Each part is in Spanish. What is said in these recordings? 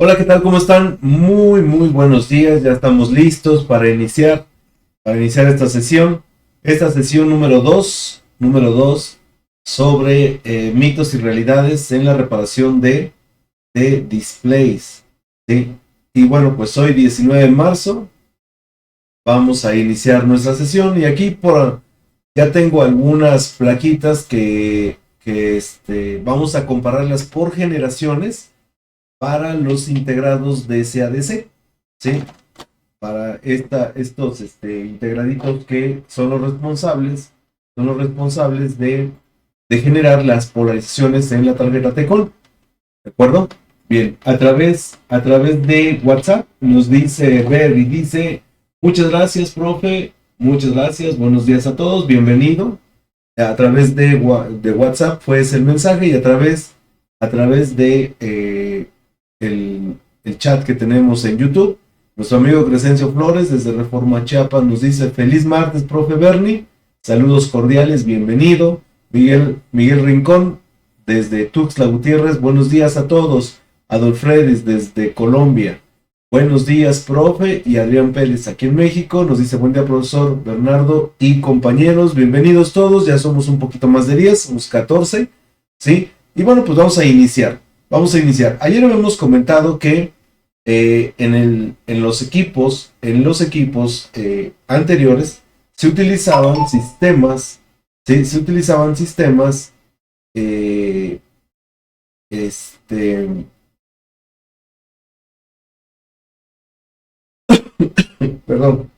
Hola, ¿qué tal? ¿Cómo están? Muy buenos días. Ya estamos listos para iniciar esta sesión número 2 sobre mitos y realidades en la reparación de displays. ¿Sí? Y bueno, pues hoy 19 de marzo vamos a iniciar nuestra sesión y aquí ya tengo algunas plaquitas que vamos a compararlas por generaciones para los integrados de SADC, ¿sí? Para estos integraditos que son los responsables de generar las polarizaciones en la tarjeta Tecon, ¿de acuerdo? Bien, a través de WhatsApp nos dice Ver y dice, muchas gracias, profe, muchas gracias, buenos días a todos, bienvenido. A través de WhatsApp fue ese el mensaje y a través de el chat que tenemos en YouTube. Nuestro amigo Crescencio Flores desde Reforma Chiapas nos dice feliz martes, profe Bernie, saludos cordiales, bienvenido. Miguel Rincón desde Tuxtla Gutiérrez, buenos días a todos. Adolfredes desde Colombia, buenos días, profe. Y Adrián Pérez aquí en México nos dice buen día, profesor Bernardo y compañeros, bienvenidos todos. Ya somos un poquito más de 10, somos 14, ¿sí? Y bueno, pues vamos a iniciar. Ayer habíamos comentado que en los equipos anteriores se utilizaban sistemas, ¿sí? Se utilizaban sistemas, eh, este, perdón,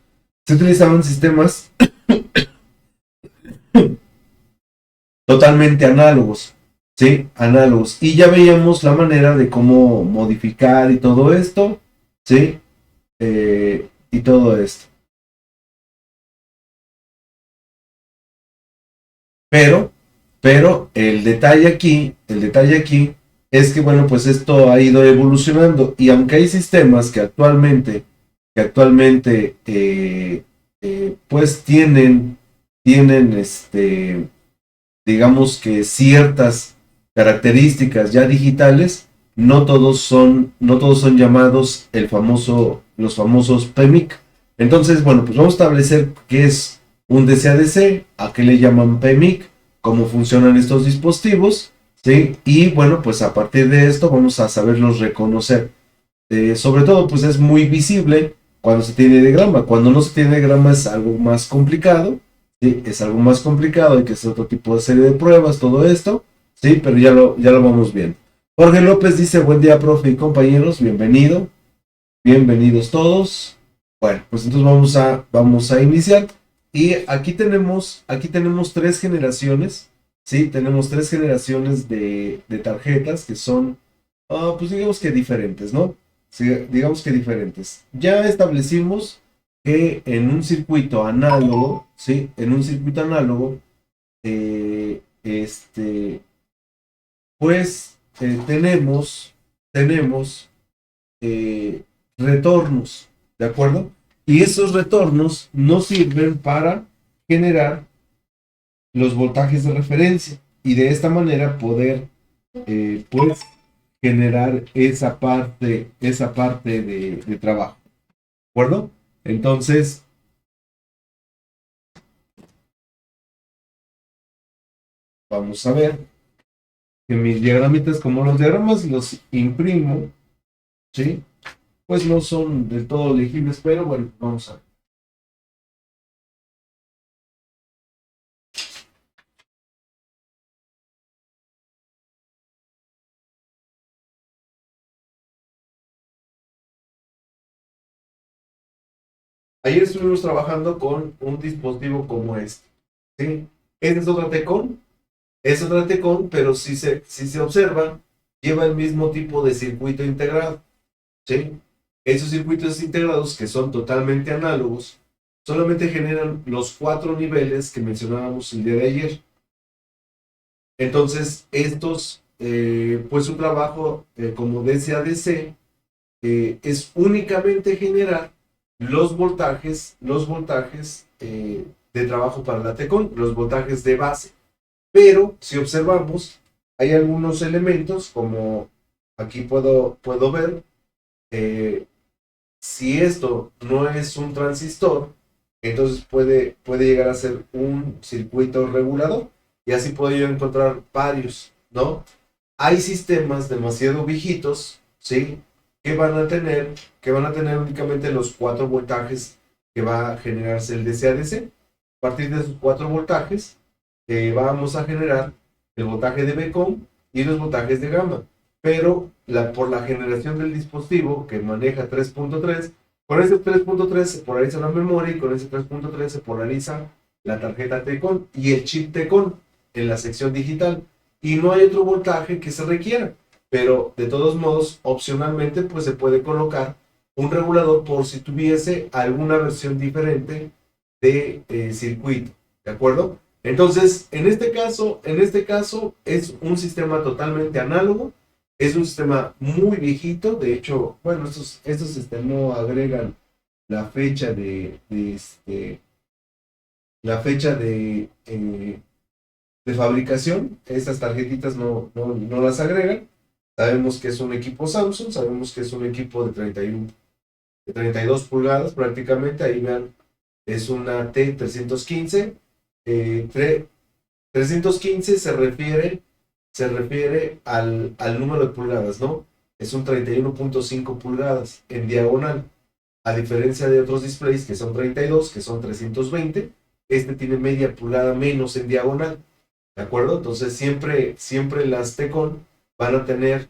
se utilizaban sistemas totalmente análogos, ¿sí? Análogos. Y ya veíamos la manera de cómo modificar y todo esto, ¿sí? Y todo esto. Pero, pero el detalle aquí es que, bueno, pues esto ha ido evolucionando y aunque hay sistemas que actualmente pues tienen digamos que ciertas características ya digitales, no todos son llamados los famosos PMIC. Entonces, bueno, pues vamos a establecer qué es un DCADC, a qué le llaman PMIC, cómo funcionan estos dispositivos, ¿sí? Y bueno, pues a partir de esto vamos a saberlos reconocer. Sobre todo, pues es muy visible cuando se tiene diagrama. Cuando no se tiene diagrama es algo más complicado, ¿sí? Es algo más complicado, hay que hacer otro tipo de serie de pruebas, todo esto, ¿sí? Pero ya lo vamos viendo. Jorge López dice, buen día, profe y compañeros, bienvenidos todos. Bueno, pues entonces vamos a iniciar. Y aquí tenemos tres generaciones, ¿sí? Tenemos tres generaciones de tarjetas que son, pues digamos que diferentes, ¿no? Sí, digamos que diferentes. Ya establecimos que en un circuito análogo, ¿sí? En un circuito análogo, eh, este, pues tenemos eh, retornos, ¿de acuerdo? Y esos retornos nos sirven para generar los voltajes de referencia y de esta manera poder, pues, generar esa parte de trabajo, ¿de acuerdo? Entonces, vamos a ver que mis diagramitas, como los diagramas los imprimo, ¿sí? Pues no son del todo legibles, pero bueno, vamos a ver. Ayer estuvimos trabajando con un dispositivo como este, ¿sí? Este es otra Tecon, pero si se observa, lleva el mismo tipo de circuito integrado, ¿sí? Esos circuitos integrados que son totalmente análogos, solamente generan los 4 niveles que mencionábamos el día de ayer. Entonces, pues su trabajo como DCADC es únicamente generar los voltajes de trabajo para la Tecon, los voltajes de base. Pero si observamos, hay algunos elementos, como aquí puedo ver, eh, si esto no es un transistor, entonces puede llegar a ser un circuito regulador y así puedo yo encontrar varios, ¿no? Hay sistemas demasiado viejitos, ¿sí? Que van a tener, que van a tener únicamente los 4 voltajes que va a generarse el DC-AC. A partir de esos 4 voltajes, vamos a generar el voltaje de Becom y los voltajes de gamma. Pero por la generación del dispositivo que maneja 3.3, con ese 3.3 se polariza la memoria y con ese 3.3 se polariza la tarjeta Tcon y el chip Tcon en la sección digital. Y no hay otro voltaje que se requiera. Pero de todos modos, opcionalmente, pues se puede colocar un regulador por si tuviese alguna versión diferente de circuito. ¿De acuerdo? Entonces, en este caso es un sistema totalmente análogo, es un sistema muy viejito, de hecho, bueno, estos no agregan la fecha la fecha de fabricación, estas tarjetitas no las agregan. Sabemos que es un equipo Samsung, sabemos que es un equipo de 31, de 32 pulgadas prácticamente, ahí vean, es una T315. 315 se refiere al número de pulgadas, ¿no? Es un 31.5 pulgadas en diagonal. A diferencia de otros displays que son 32, que son 320, este tiene media pulgada menos en diagonal. ¿De acuerdo? Entonces siempre las Tcon van a tener,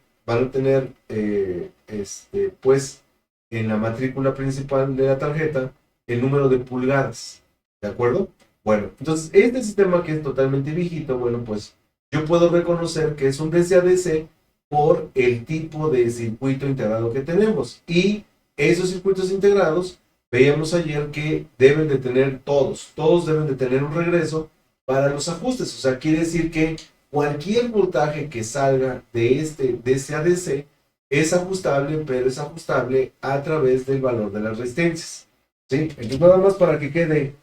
pues, en la matrícula principal de la tarjeta, el número de pulgadas. ¿De acuerdo? Bueno, entonces este sistema que es totalmente viejito, bueno, pues yo puedo reconocer que es un DC-DC por el tipo de circuito integrado que tenemos. Y esos circuitos integrados, veíamos ayer que deben de tener todos deben de tener un regreso para los ajustes. O sea, quiere decir que cualquier voltaje que salga de este DC a DC es ajustable, pero es ajustable a través del valor de las resistencias. ¿Sí? Entonces, nada más para que quede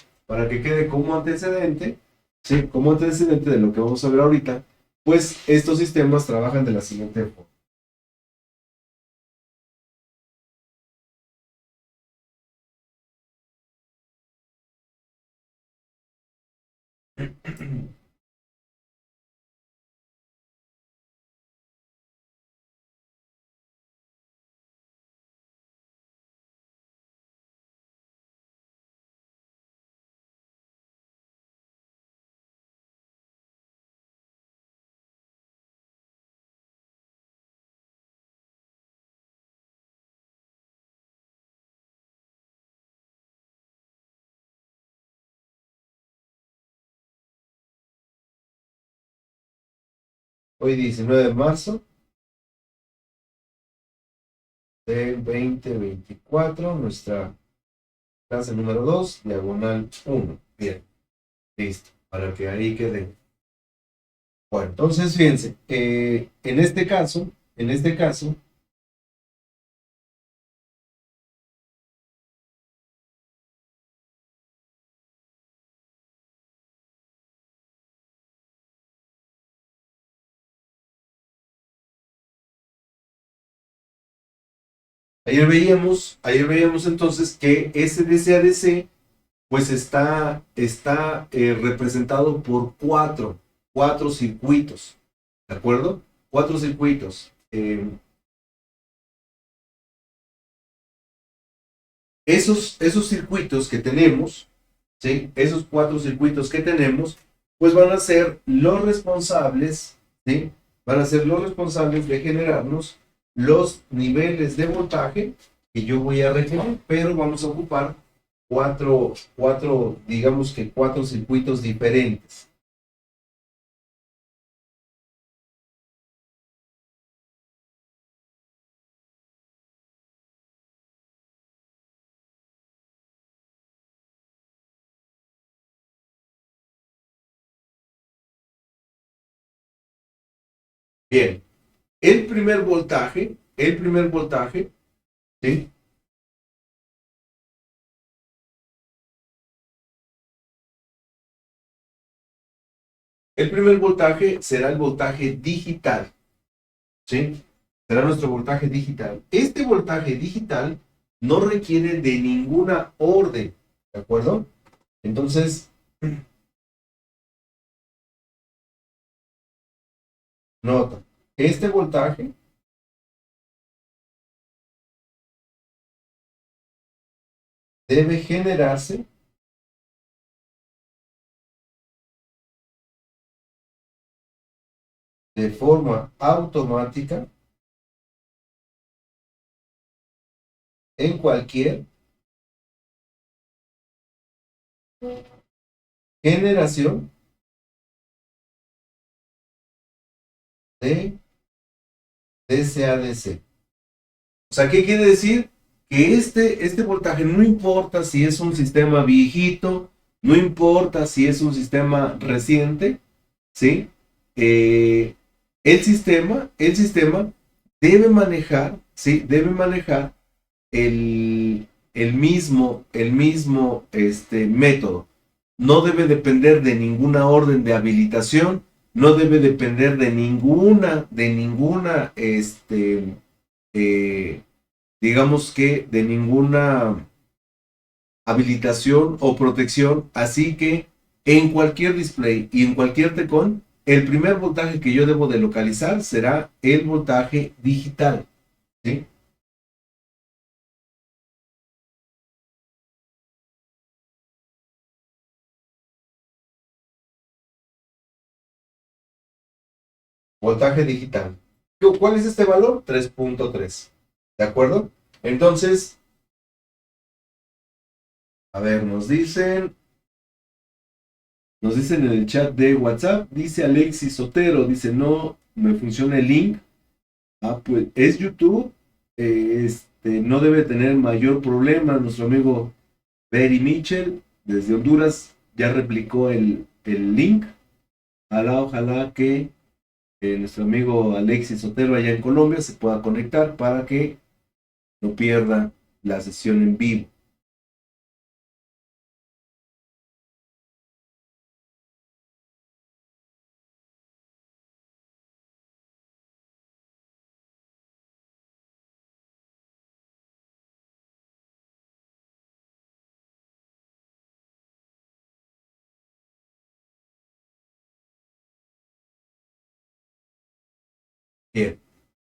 como antecedente, ¿sí? Como antecedente de lo que vamos a ver ahorita, pues estos sistemas trabajan de la siguiente forma. Hoy 19 de marzo del 2024, nuestra clase número 2 diagonal 1. Bien, listo, para que ahí quede. Bueno, entonces fíjense, en este caso, ayer veíamos entonces que ese DC-DC pues está representado por cuatro circuitos, ¿de acuerdo? Cuatro circuitos. Esos circuitos que tenemos, ¿sí? Esos cuatro circuitos que tenemos, pues van a ser los responsables, ¿sí? Van a ser los responsables de generarnos los niveles de voltaje que yo voy a requerir, pero vamos a ocupar digamos que cuatro circuitos diferentes. Bien, el primer voltaje, ¿sí? El primer voltaje será el voltaje digital, ¿sí? será nuestro voltaje digital. Este voltaje digital no requiere de ninguna orden, ¿de acuerdo? Entonces, nota, este voltaje debe generarse de forma automática en cualquier generación de DC-DC. O sea, ¿qué quiere decir? Que este voltaje, no importa si es un sistema viejito, no importa si es un sistema reciente, ¿sí? Eh, el sistema debe manejar, ¿sí? Debe manejar el mismo método. No debe depender de ninguna orden de habilitación, no debe depender eh, digamos que de ninguna habilitación o protección, así que en cualquier display y en cualquier tecón, el primer voltaje que yo debo de localizar será el voltaje digital, ¿sí? Voltaje digital. ¿Cuál es este valor? 3.3. ¿De acuerdo? Entonces, a ver, nos dicen en el chat de WhatsApp, dice Alexis Sotero, dice, no me funciona el link. Ah, pues es YouTube, no debe tener mayor problema. Nuestro amigo Berry Mitchell, desde Honduras, ya replicó el link. Ojalá que nuestro amigo Alexis Sotero allá en Colombia se pueda conectar para que no pierda la sesión en vivo. Bien,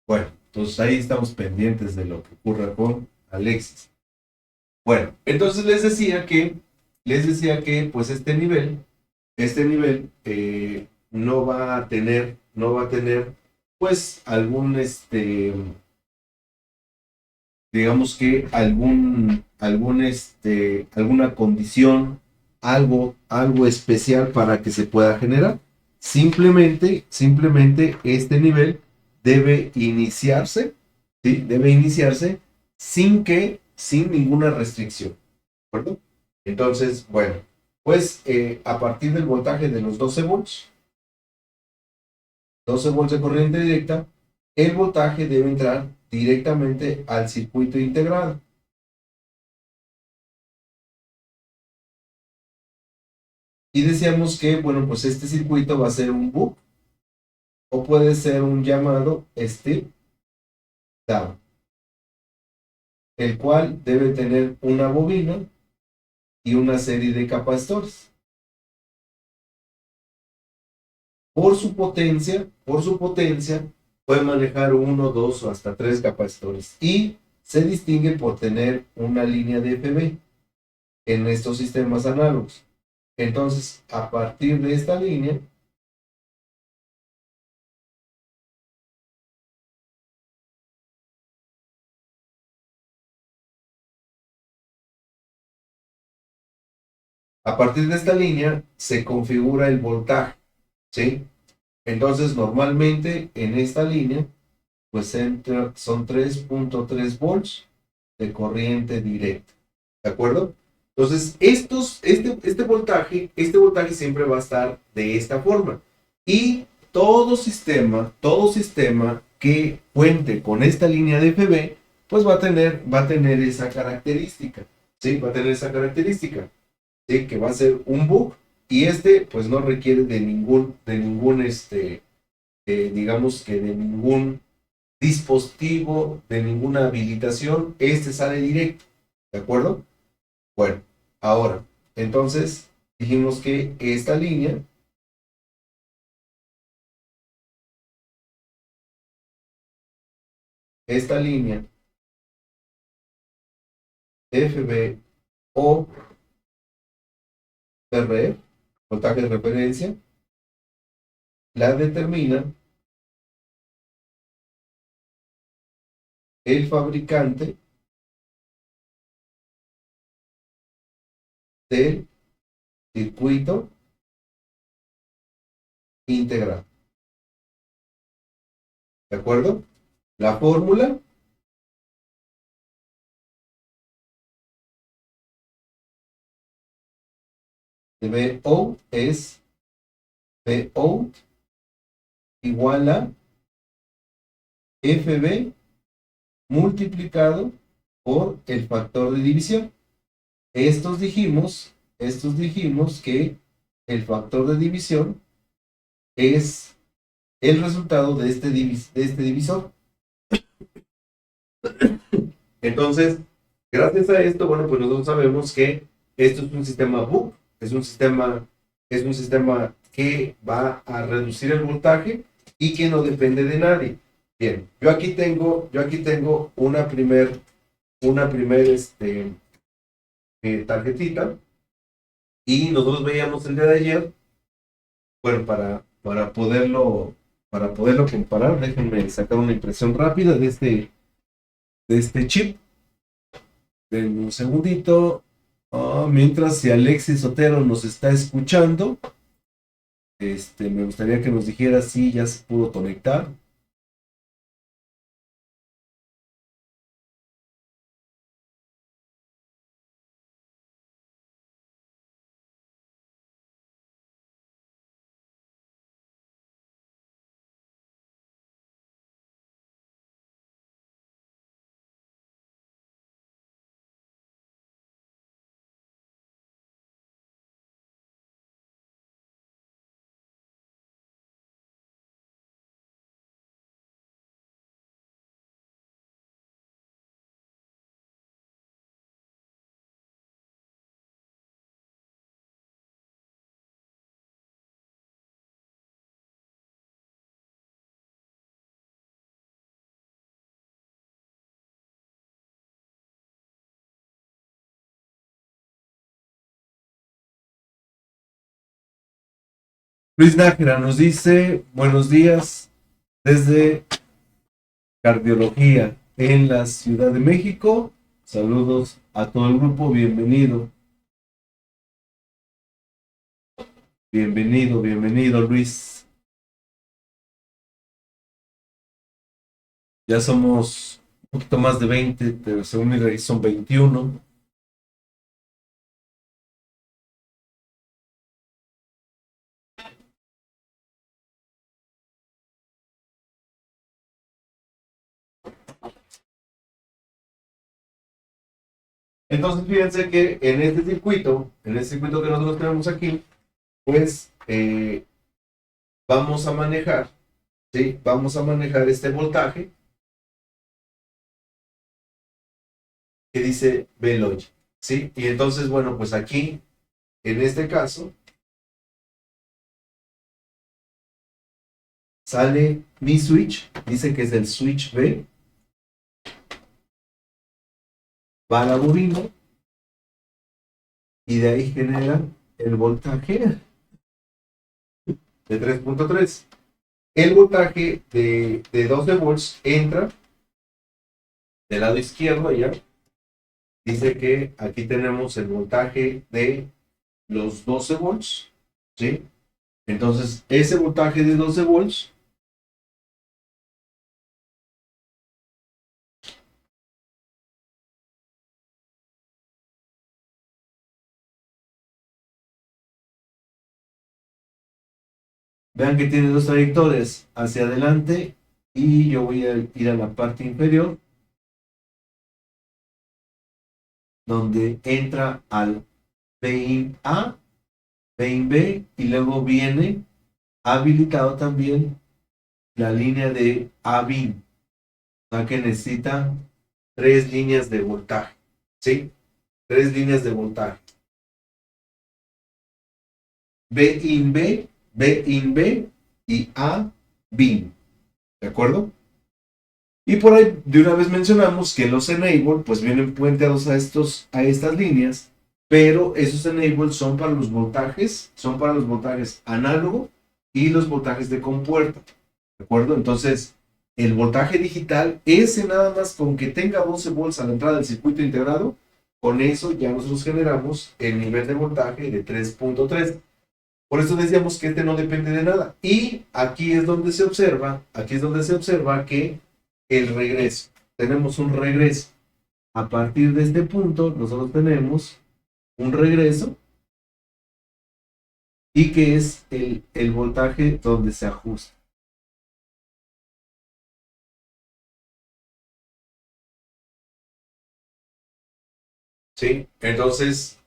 bueno, entonces ahí estamos pendientes de lo que ocurra con Alexis. Bueno, entonces les decía que pues este nivel no va a tener pues digamos que alguna condición, algo especial para que se pueda generar. Simplemente este nivel debe iniciarse, ¿sí? Debe iniciarse sin ninguna restricción, ¿de acuerdo? Entonces, bueno, pues a partir del voltaje de los 12 volts de corriente directa, el voltaje debe entrar directamente al circuito integrado. Y decíamos que, bueno, pues este circuito va a ser un buck o puede ser un llamado step down, el cual debe tener una bobina y una serie de capacitores. Por su potencia, puede manejar uno, dos o hasta tres capacitores y se distingue por tener una línea de FB en estos sistemas análogos. Entonces, a partir de esta línea, se configura el voltaje, ¿sí? Entonces, normalmente en esta línea, pues son 3.3 volts de corriente directa, ¿de acuerdo? Entonces, este voltaje siempre va a estar de esta forma. Y todo sistema que cuente con esta línea de FB, pues va a tener esa característica, ¿sí? Va a tener esa característica, ¿sí? Que va a ser un bug y pues no requiere de ningún, digamos que de ningún dispositivo, de ninguna habilitación, este sale directo, ¿de acuerdo? Bueno, ahora, entonces dijimos que esta línea FB o RF, voltaje de referencia, la determina el fabricante del circuito integral. ¿De acuerdo? La fórmula de VO es VO igual a FB multiplicado por el factor de división. Estos dijimos que el factor de división es el resultado de este divisor. Entonces, gracias a esto, bueno, pues nosotros sabemos que esto es un sistema BOOP, es un sistema que va a reducir el voltaje y que no depende de nadie. Bien, yo aquí tengo una primer tarjetita, y nosotros veíamos el día de ayer, bueno, para poderlo comparar, déjenme sacar una impresión rápida de este chip. Denme un segundito. Mientras, si Alexis Otero nos está escuchando, me gustaría que nos dijera si ya se pudo conectar. Luis Nájera nos dice, buenos días desde Cardiología en la Ciudad de México. Saludos a todo el grupo, bienvenido. Bienvenido Luis. Ya somos un poquito más de 20, pero según mi revisión son 21. Entonces fíjense que en este circuito que nosotros tenemos aquí, pues vamos a manejar, ¿sí? Vamos a manejar este voltaje que dice Veloy, ¿sí? Y entonces, bueno, pues aquí, en este caso, sale mi switch, dice que es el switch B, va a la bobina y de ahí genera el voltaje de 3.3. El voltaje de 12 volts entra del lado izquierdo allá. Dice que aquí tenemos el voltaje de los 12 volts, ¿sí? Entonces, ese voltaje de 12 volts vean que tiene dos trayectorias hacia adelante, y yo voy a ir a la parte inferior donde entra al Vein A, Vein B, y luego viene habilitado también la línea de A-BIN. O sea que necesita 3 líneas de voltaje, ¿sí? 3 líneas de voltaje. B in B, B in B y A bin, ¿de acuerdo? Y por ahí de una vez mencionamos que los enable pues vienen puenteados a estas líneas, pero esos enable son para los voltajes análogo y los voltajes de compuerta, ¿de acuerdo? Entonces, el voltaje digital, ese nada más con que tenga 12 volts a la entrada del circuito integrado, con eso ya nosotros generamos el nivel de voltaje de 3.3. Por eso decíamos que este no depende de nada. Y aquí es donde se observa que el regreso, tenemos un regreso. A partir de este punto, nosotros tenemos un regreso y que es el voltaje donde se ajusta. ¿Sí? Entonces,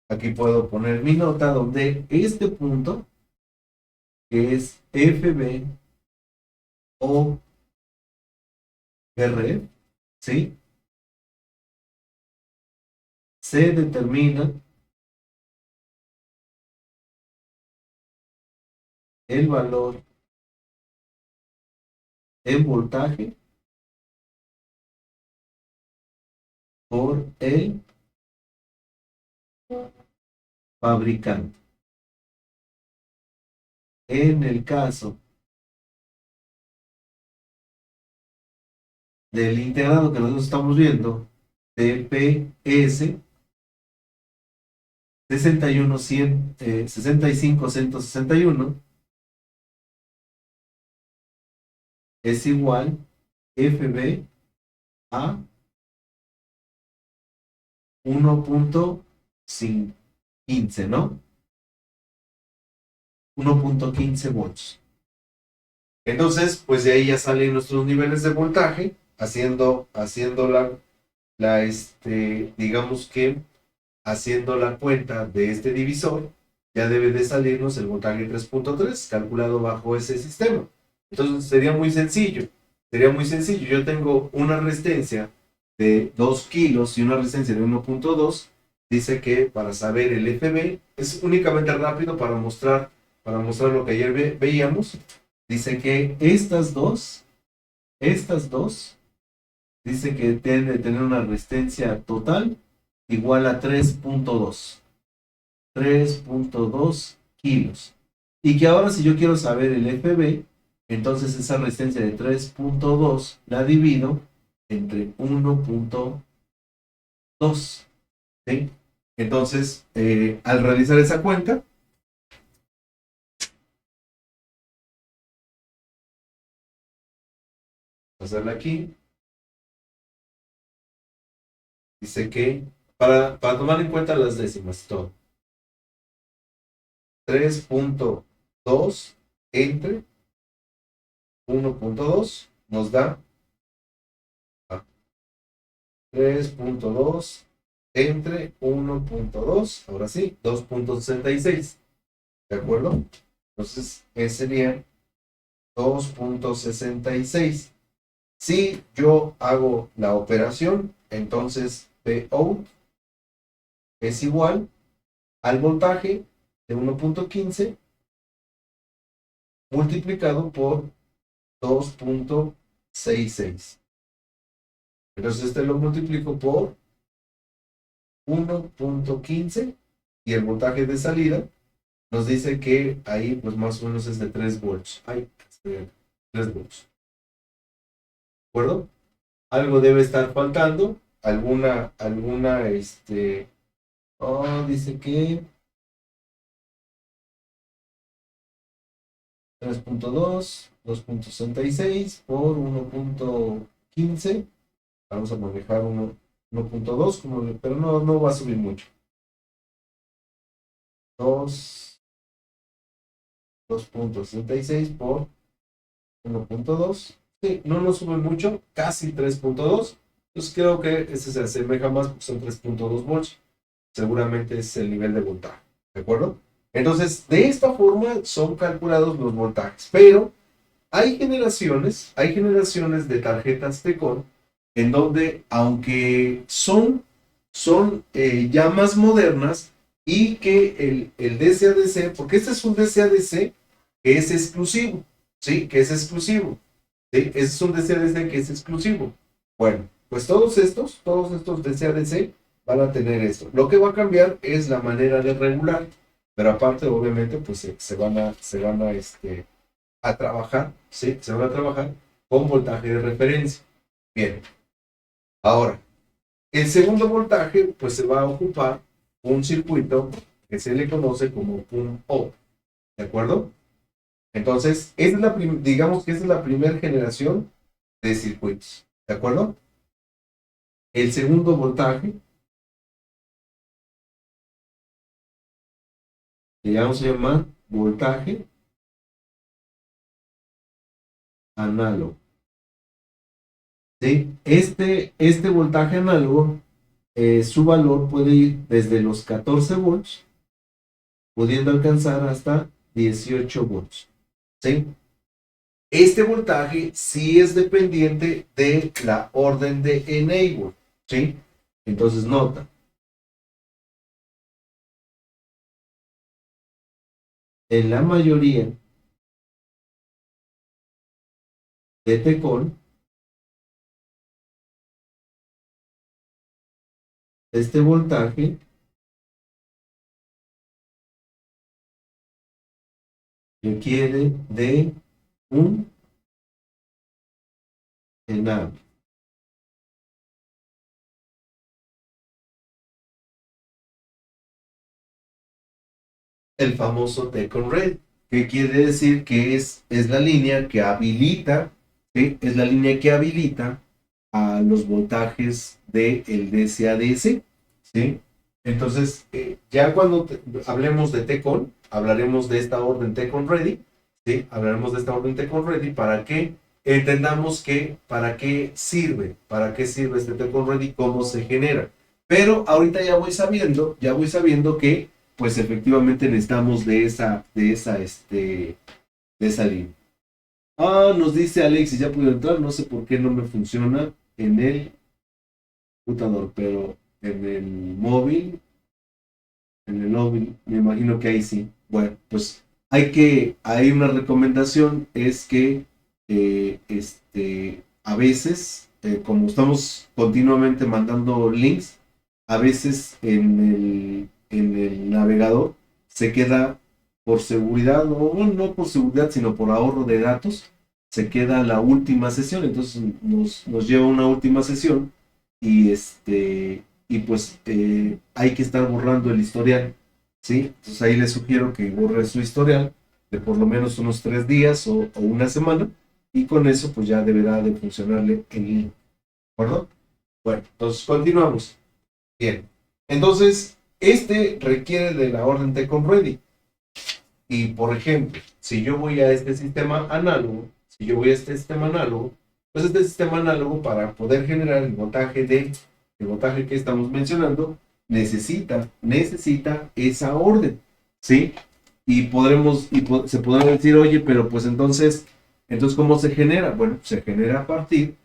aquí puedo poner mi nota donde este punto, que es FB o RF, ¿sí? Se determina el valor en voltaje por el fabricante. En el caso del integrado que nosotros estamos viendo, TPS 65161 es igual FB a 1.15, ¿no? 1.15 volts. Entonces, pues de ahí ya salen nuestros niveles de voltaje, haciendo digamos que haciendo la cuenta de este divisor, ya debe de salirnos el voltaje 3.3 calculado bajo ese sistema. Entonces sería muy sencillo. Yo tengo una resistencia de 2 kilos y una resistencia de 1.2. Dice que para saber el FB, es únicamente rápido para mostrar lo que ayer veíamos. Dice que estas dos, dice que deben de tener una resistencia total igual a 3.2 kilos. Y que ahora si yo quiero saber el FB, entonces esa resistencia de 3.2 la divido entre 1.2. ¿Sí? Entonces, al realizar esa cuenta, hacerla aquí, dice que para tomar en cuenta las décimas, todo. 3.2 entre 1.2 nos da 3.2 entre 1.2, ahora sí, 2.66, ¿de acuerdo? Entonces, ese sería 2.66. Si yo hago la operación, entonces Pout es igual al voltaje de 1.15 multiplicado por 2.66. Entonces este lo multiplico por 1.15 y el voltaje de salida nos dice que ahí pues más o menos es de 3 volts. 3 volts. ¿De acuerdo? Algo debe estar faltando. Dice que 3.2, 2.66 por 1.15. Vamos a manejar 1.2, pero no va a subir mucho. 2.66 por 1.2. Sí, no nos sube mucho, casi 3.2. Entonces creo que ese se asemeja más porque son 3.2 volts. Seguramente es el nivel de voltaje. ¿De acuerdo? Entonces, de esta forma son calculados los voltajes. Pero hay generaciones de tarjetas Tecon en donde, aunque son ya más modernas y que el DCADC, porque este es un DCADC que es exclusivo, ¿sí? Que es exclusivo, ¿sí? Ese es un DCADC que es exclusivo. Bueno, pues todos estos DCADC van a tener esto. Lo que va a cambiar es la manera de regular, pero aparte, obviamente, pues a trabajar, ¿sí? Se van a trabajar con voltaje de referencia. Bien, ahora, el segundo voltaje, pues se va a ocupar un circuito que se le conoce como un O, ¿de acuerdo? Entonces, digamos que esa es la primera generación de circuitos, ¿de acuerdo? El segundo voltaje, que ya se llama voltaje análogo. ¿Sí? Este voltaje análogo, su valor puede ir desde los 14 volts, pudiendo alcanzar hasta 18 volts. ¿Sí? Este voltaje sí es dependiente de la orden de enable. ¿Sí? Entonces nota, en la mayoría de Tecon, este voltaje requiere de un enable. El famoso Tecon Red, que quiere decir que es la línea que habilita, ¿sí? Es la línea que habilita a los voltajes del DCADC, ¿sí? Entonces, ya cuando hablemos de Tecon, hablaremos de esta orden Tecon Ready, ¿sí? Hablaremos de esta orden Tecon Ready para que entendamos para qué sirve este Tecon Ready, cómo se genera. Pero ahorita ya voy sabiendo que pues efectivamente necesitamos de esa línea. Ah, nos dice Alexis, ya pude entrar, no sé por qué no me funciona en el computador, pero en el móvil, me imagino que ahí sí. Bueno, pues hay una recomendación, es que a veces, como estamos continuamente mandando links, a veces en el navegador se queda por seguridad, o bueno, no por seguridad, sino por ahorro de datos, se queda la última sesión, entonces nos lleva una última sesión y pues hay que estar borrando el historial, ¿sí? Entonces ahí les sugiero que borre su historial de por lo menos unos 3 días o una semana, y con eso pues ya deberá de funcionarle en línea, ¿de acuerdo? Bueno, entonces continuamos. Bien, entonces este requiere de la orden Tecon Ready. Y por ejemplo, si yo voy a este sistema análogo, pues este sistema análogo, para poder generar el voltaje que estamos mencionando, necesita esa orden, ¿sí? Se podrá decir, oye, pero pues entonces ¿cómo se genera? Bueno, se genera a partir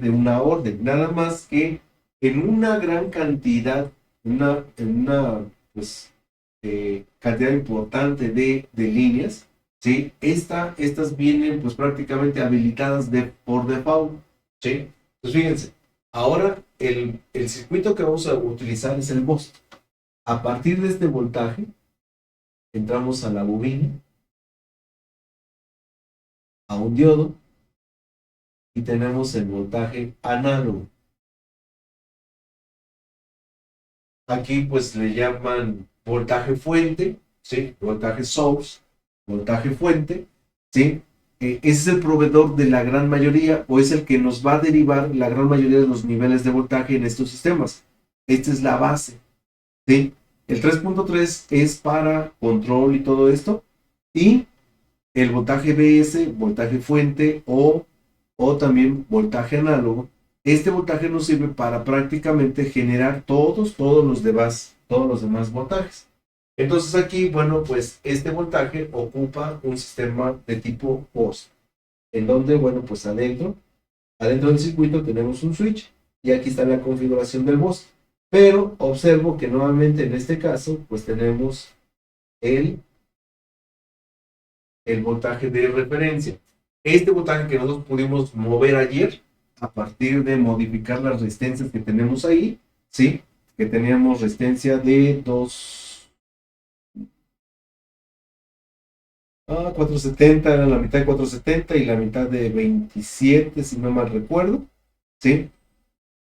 de una orden, nada más que en una gran cantidad, pues, cantidad importante de líneas, ¿sí? Estas vienen pues prácticamente habilitadas por default, ¿sí? Entonces fíjense, ahora el circuito que vamos a utilizar es el MOSFET. A partir de este voltaje, entramos a la bobina, a un diodo, y tenemos el voltaje análogo. Aquí pues le llaman voltaje fuente, ¿sí? Voltaje source, voltaje fuente, ¿sí? Ese es el proveedor de la gran mayoría, o es el que nos va a derivar la gran mayoría de los niveles de voltaje en estos sistemas. Esta es la base, ¿sí? El 3.3 es para control y todo esto, y el voltaje BS, voltaje fuente o también voltaje análogo. Este voltaje nos sirve para prácticamente generar todos los demás voltajes. Entonces aquí, bueno, pues este voltaje ocupa un sistema de tipo POS. en donde, bueno, pues adentro del circuito tenemos un switch y aquí está la configuración del bus. Pero observo que nuevamente en este caso, pues tenemos el, el voltaje de referencia. Este voltaje que nosotros pudimos mover ayer a partir de modificar las resistencias que tenemos ahí, ¿sí? Que teníamos resistencia de 470, era la mitad de 470 y la mitad de 27, si no mal recuerdo, ¿sí?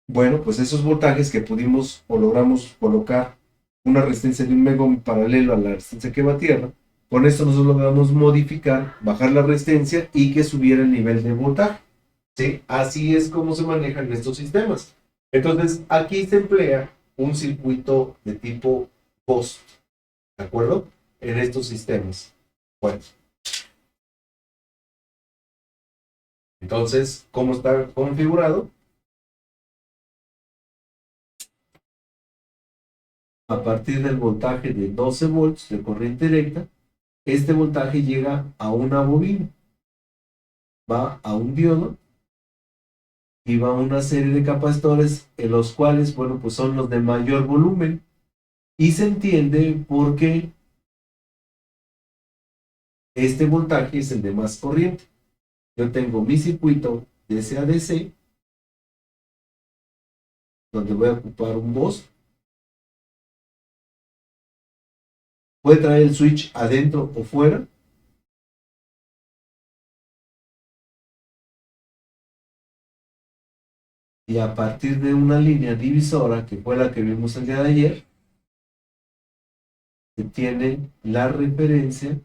Bueno, pues esos voltajes que pudimos o logramos colocar una resistencia de 1 megohm paralelo a la resistencia que va a tierra, con esto nosotros logramos modificar, bajar la resistencia y que subiera el nivel de voltaje, ¿sí? Así es como se manejan estos sistemas. Entonces, aquí se emplea un circuito de tipo post, ¿de acuerdo? En estos sistemas. Bueno, entonces, ¿cómo está configurado? A partir del voltaje de 12 volts de corriente directa, este voltaje llega a una bobina, va a un diodo y va a una serie de capacitores en los cuales, bueno, pues son los de mayor volumen y se entiende porque este voltaje es el de más corriente. Yo tengo mi circuito DC a DC, donde voy a ocupar un bus. Puede traer el switch adentro o fuera. Y a partir de una línea divisora, que fue la que vimos el día de ayer, se tiene la referencia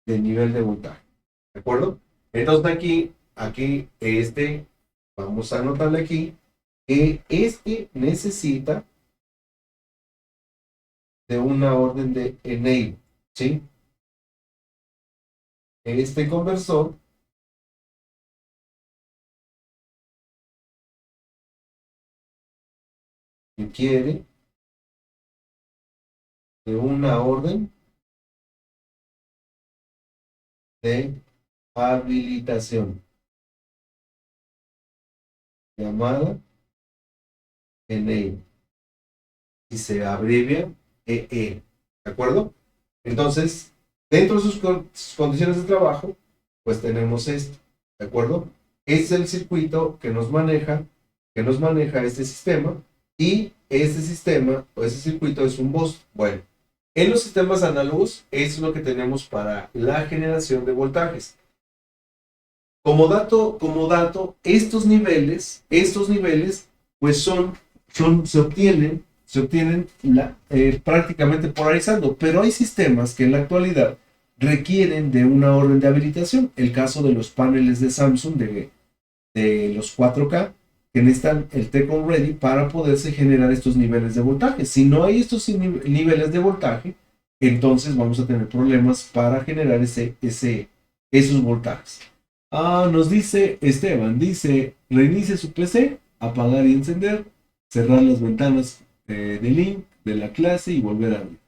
del nivel de voltaje. ¿De acuerdo? Entonces vamos a anotarle aquí, que este necesita de una orden de enable, ¿sí? Este conversor requiere de una orden de habilitación llamada enable y se abrevia EE. ¿De acuerdo? Entonces, dentro de sus condiciones de trabajo, pues tenemos esto. ¿De acuerdo? Es el circuito que nos maneja este sistema, y este sistema o ese circuito es un bus. Bueno, en los sistemas análogos es lo que tenemos para la generación de voltajes. Estos niveles, pues se obtienen prácticamente polarizando, pero hay sistemas que en la actualidad requieren de una orden de habilitación. El caso de los paneles de Samsung de los 4K, que necesitan el T-Con Ready para poderse generar estos niveles de voltaje. Si no hay estos niveles de voltaje, entonces vamos a tener problemas para generar esos voltajes. Nos dice Esteban, dice, reinicie su PC, apagar y encender, cerrar las ventanas de link de la clase y volver a abrir.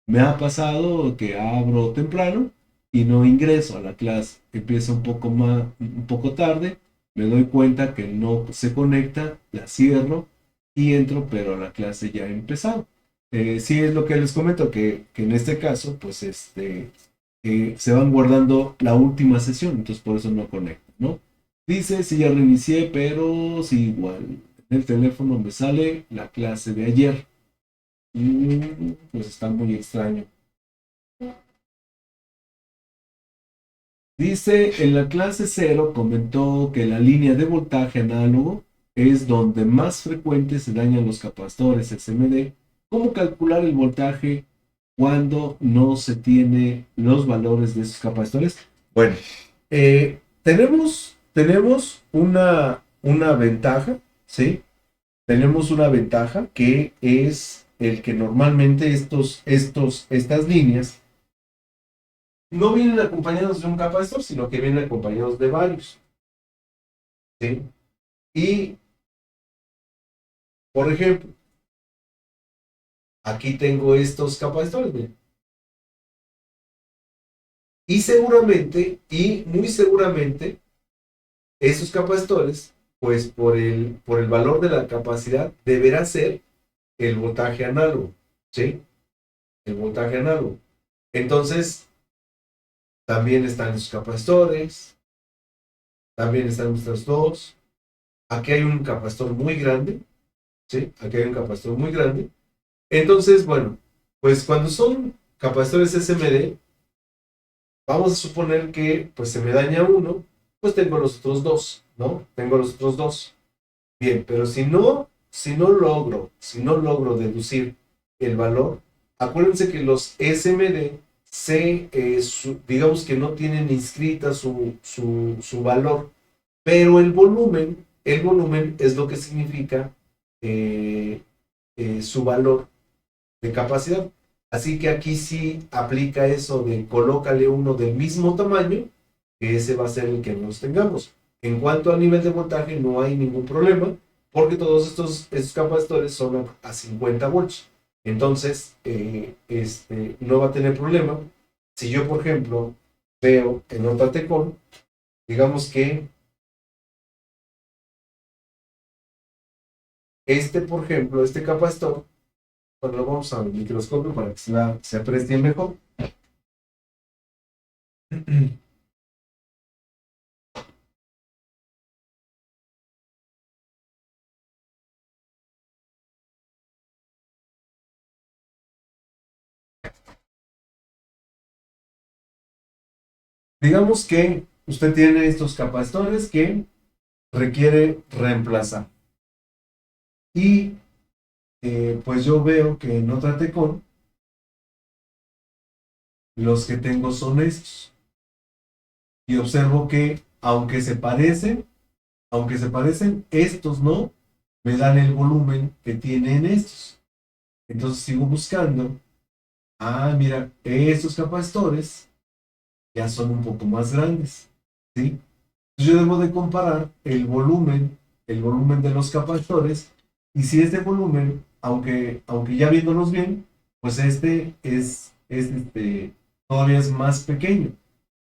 Me ha pasado que abro temprano y no ingreso a la clase. Empieza un poco tarde, me doy cuenta que no se conecta, la cierro y entro, pero la clase ya ha empezado. Sí es lo que les comento, que en este caso, pues se van guardando la última sesión, entonces por eso no conecto, ¿no? Dice, si ya reinicié, pero sí igual. En el teléfono me sale la clase de ayer. Pues está muy extraño. Dice, en la clase cero comentó que la línea de voltaje análogo es donde más frecuente se dañan los capacitores SMD. ¿Cómo calcular el voltaje cuando no se tiene los valores de esos capacitores? Bueno, tenemos una ventaja, ¿sí? Tenemos una ventaja que es el que normalmente estas líneas no vienen acompañados de un capacitor, sino que vienen acompañados de varios, ¿sí? Y, por ejemplo, aquí tengo estos capacitores, miren. Y seguramente, y muy seguramente, esos capacitores, pues por el valor de la capacidad, deberá ser el voltaje análogo, ¿sí? El voltaje análogo. Entonces, también están esos capacitores, también están estos dos. Aquí hay un capacitor muy grande, ¿sí? Aquí hay un capacitor muy grande. Entonces, bueno, pues cuando son capacitores SMD, vamos a suponer que pues se me daña uno, pues tengo los otros dos, ¿no? Tengo los otros dos. Bien, pero si no logro deducir el valor, acuérdense que los SMD digamos que no tienen inscrita su valor, pero el volumen es lo que significa eh, su valor de capacidad. Así que aquí sí aplica eso de colócale uno del mismo tamaño, que ese va a ser el que nos tengamos. En cuanto a nivel de voltaje, no hay ningún problema, porque todos estos capacitores son a 50 volts. Entonces, no va a tener problema. Si yo, por ejemplo, veo en otra Tecon, digamos que por ejemplo, este capacitor, cuando lo vamos al microscopio para que se aprecie mejor. Digamos que usted tiene estos capacitores que requiere reemplazar. Y pues yo veo que en otra Tecon los que tengo son estos. Y observo que aunque se parecen, estos no me dan el volumen que tienen estos. Entonces sigo buscando. Ah, mira, estos capacitores ya son un poco más grandes. ¿Sí? Yo debo de comparar el volumen de los capacitores, y si este volumen, aunque ya viéndolos bien, pues todavía es más pequeño.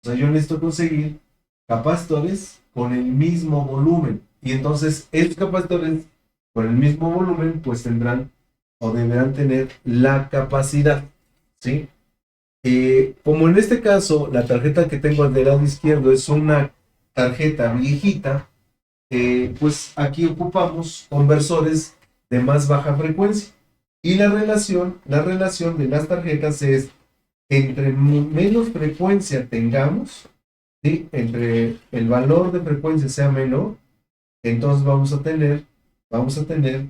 O sea, yo necesito conseguir capacitores con el mismo volumen. Y entonces estos capacitores con el mismo volumen, pues tendrán o deberán tener la capacidad. ¿Sí? Como en este caso, la tarjeta que tengo del lado izquierdo es una tarjeta viejita, pues aquí ocupamos conversores de más baja frecuencia. Y la relación de las tarjetas es entre menos frecuencia tengamos, ¿sí? Entre el valor de frecuencia sea menor, entonces vamos a tener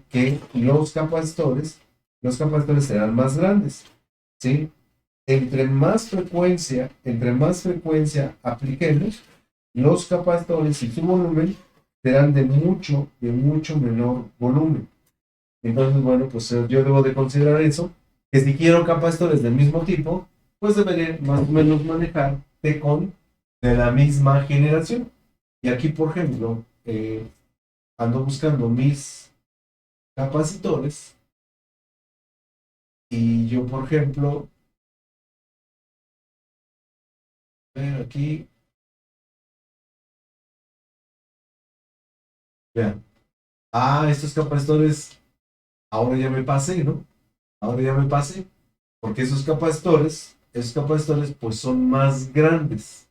que los capacitores serán más grandes, ¿sí? Entre más frecuencia apliquemos, los capacitores y su volumen serán de mucho menor volumen. Entonces, bueno, pues yo debo de considerar eso, que si quiero capacitores del mismo tipo, pues deberé más o menos manejar Tecon de la misma generación. Y aquí, por ejemplo, ando buscando mis capacitores y yo, por ejemplo, aquí, vean, estos capacitores, ahora ya me pasé, ¿no? Ahora ya me pasé, porque esos capacitores pues son más grandes,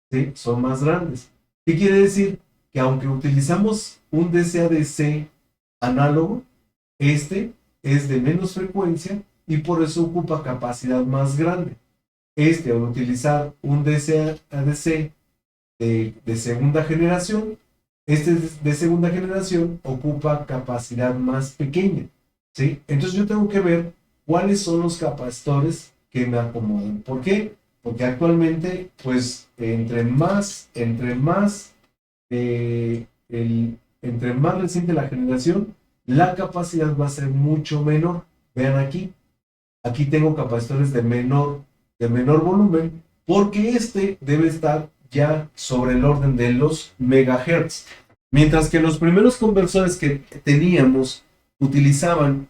¿sí? Son más grandes. ¿Qué quiere decir? Que aunque utilizamos un DC-DC análogo, este es de menos frecuencia y por eso ocupa capacidad más grande. Al utilizar un DC-ADC de segunda generación, de segunda generación ocupa capacidad más pequeña, ¿sí? Entonces yo tengo que ver cuáles son los capacitores que me acomodan. ¿Por qué? Porque actualmente, pues, entre más reciente la generación, la capacidad va a ser mucho menor. Vean aquí tengo capacitores de menor volumen, porque debe estar ya sobre el orden de los megahertz. Mientras que los primeros conversores que teníamos utilizaban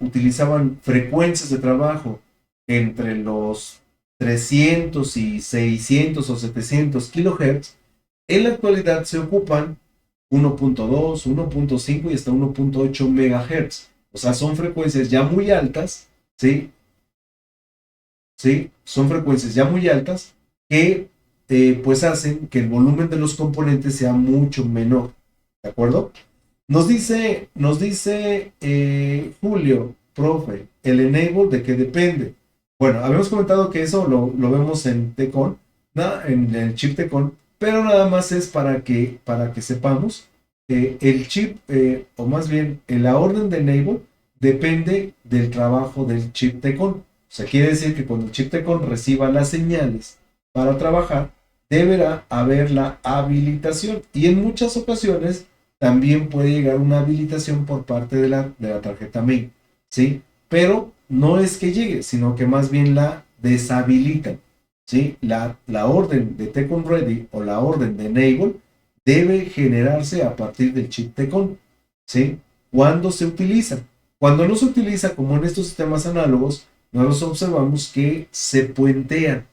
frecuencias de trabajo entre los 300 y 600 o 700 kilohertz, en la actualidad se ocupan 1.2, 1.5 y hasta 1.8 megahertz. O sea, son frecuencias ya muy altas, ¿sí? ¿Sí? Son frecuencias ya muy altas que pues hacen que el volumen de los componentes sea mucho menor. ¿De acuerdo? Nos dice Julio, profe, el enable de qué depende. Bueno, habíamos comentado que eso lo vemos en Tcon, ¿no? En el chip Tcon, pero nada más es para que sepamos, el chip, o más bien la orden de enable, depende del trabajo del chip Tcon. O sea, quiere decir que cuando el chip Tcon reciba las señales para trabajar, deberá haber la habilitación. Y en muchas ocasiones también puede llegar una habilitación por parte de la tarjeta main, ¿sí? Pero no es que llegue, sino que más bien la deshabilitan, ¿sí? La orden de Tcon Ready o la orden de Enable debe generarse a partir del chip Tcon, ¿sí? ¿Cuándo se utiliza? Cuando no se utiliza, como en estos sistemas análogos, nosotros observamos que se puentean,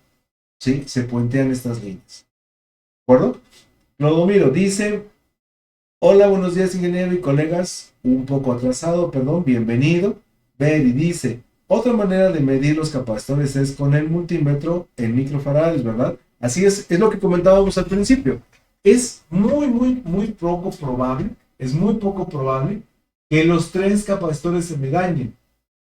¿sí? Se puentean estas líneas, ¿de acuerdo? Clodomiro dice: hola, buenos días, ingeniero y colegas. Un poco atrasado, perdón, bienvenido. Betty dice: otra manera de medir los capacitores es con el multímetro en microfarads, ¿verdad? Así es lo que comentábamos al principio. Es muy poco probable, es muy poco probable que los tres capacitores se me dañen.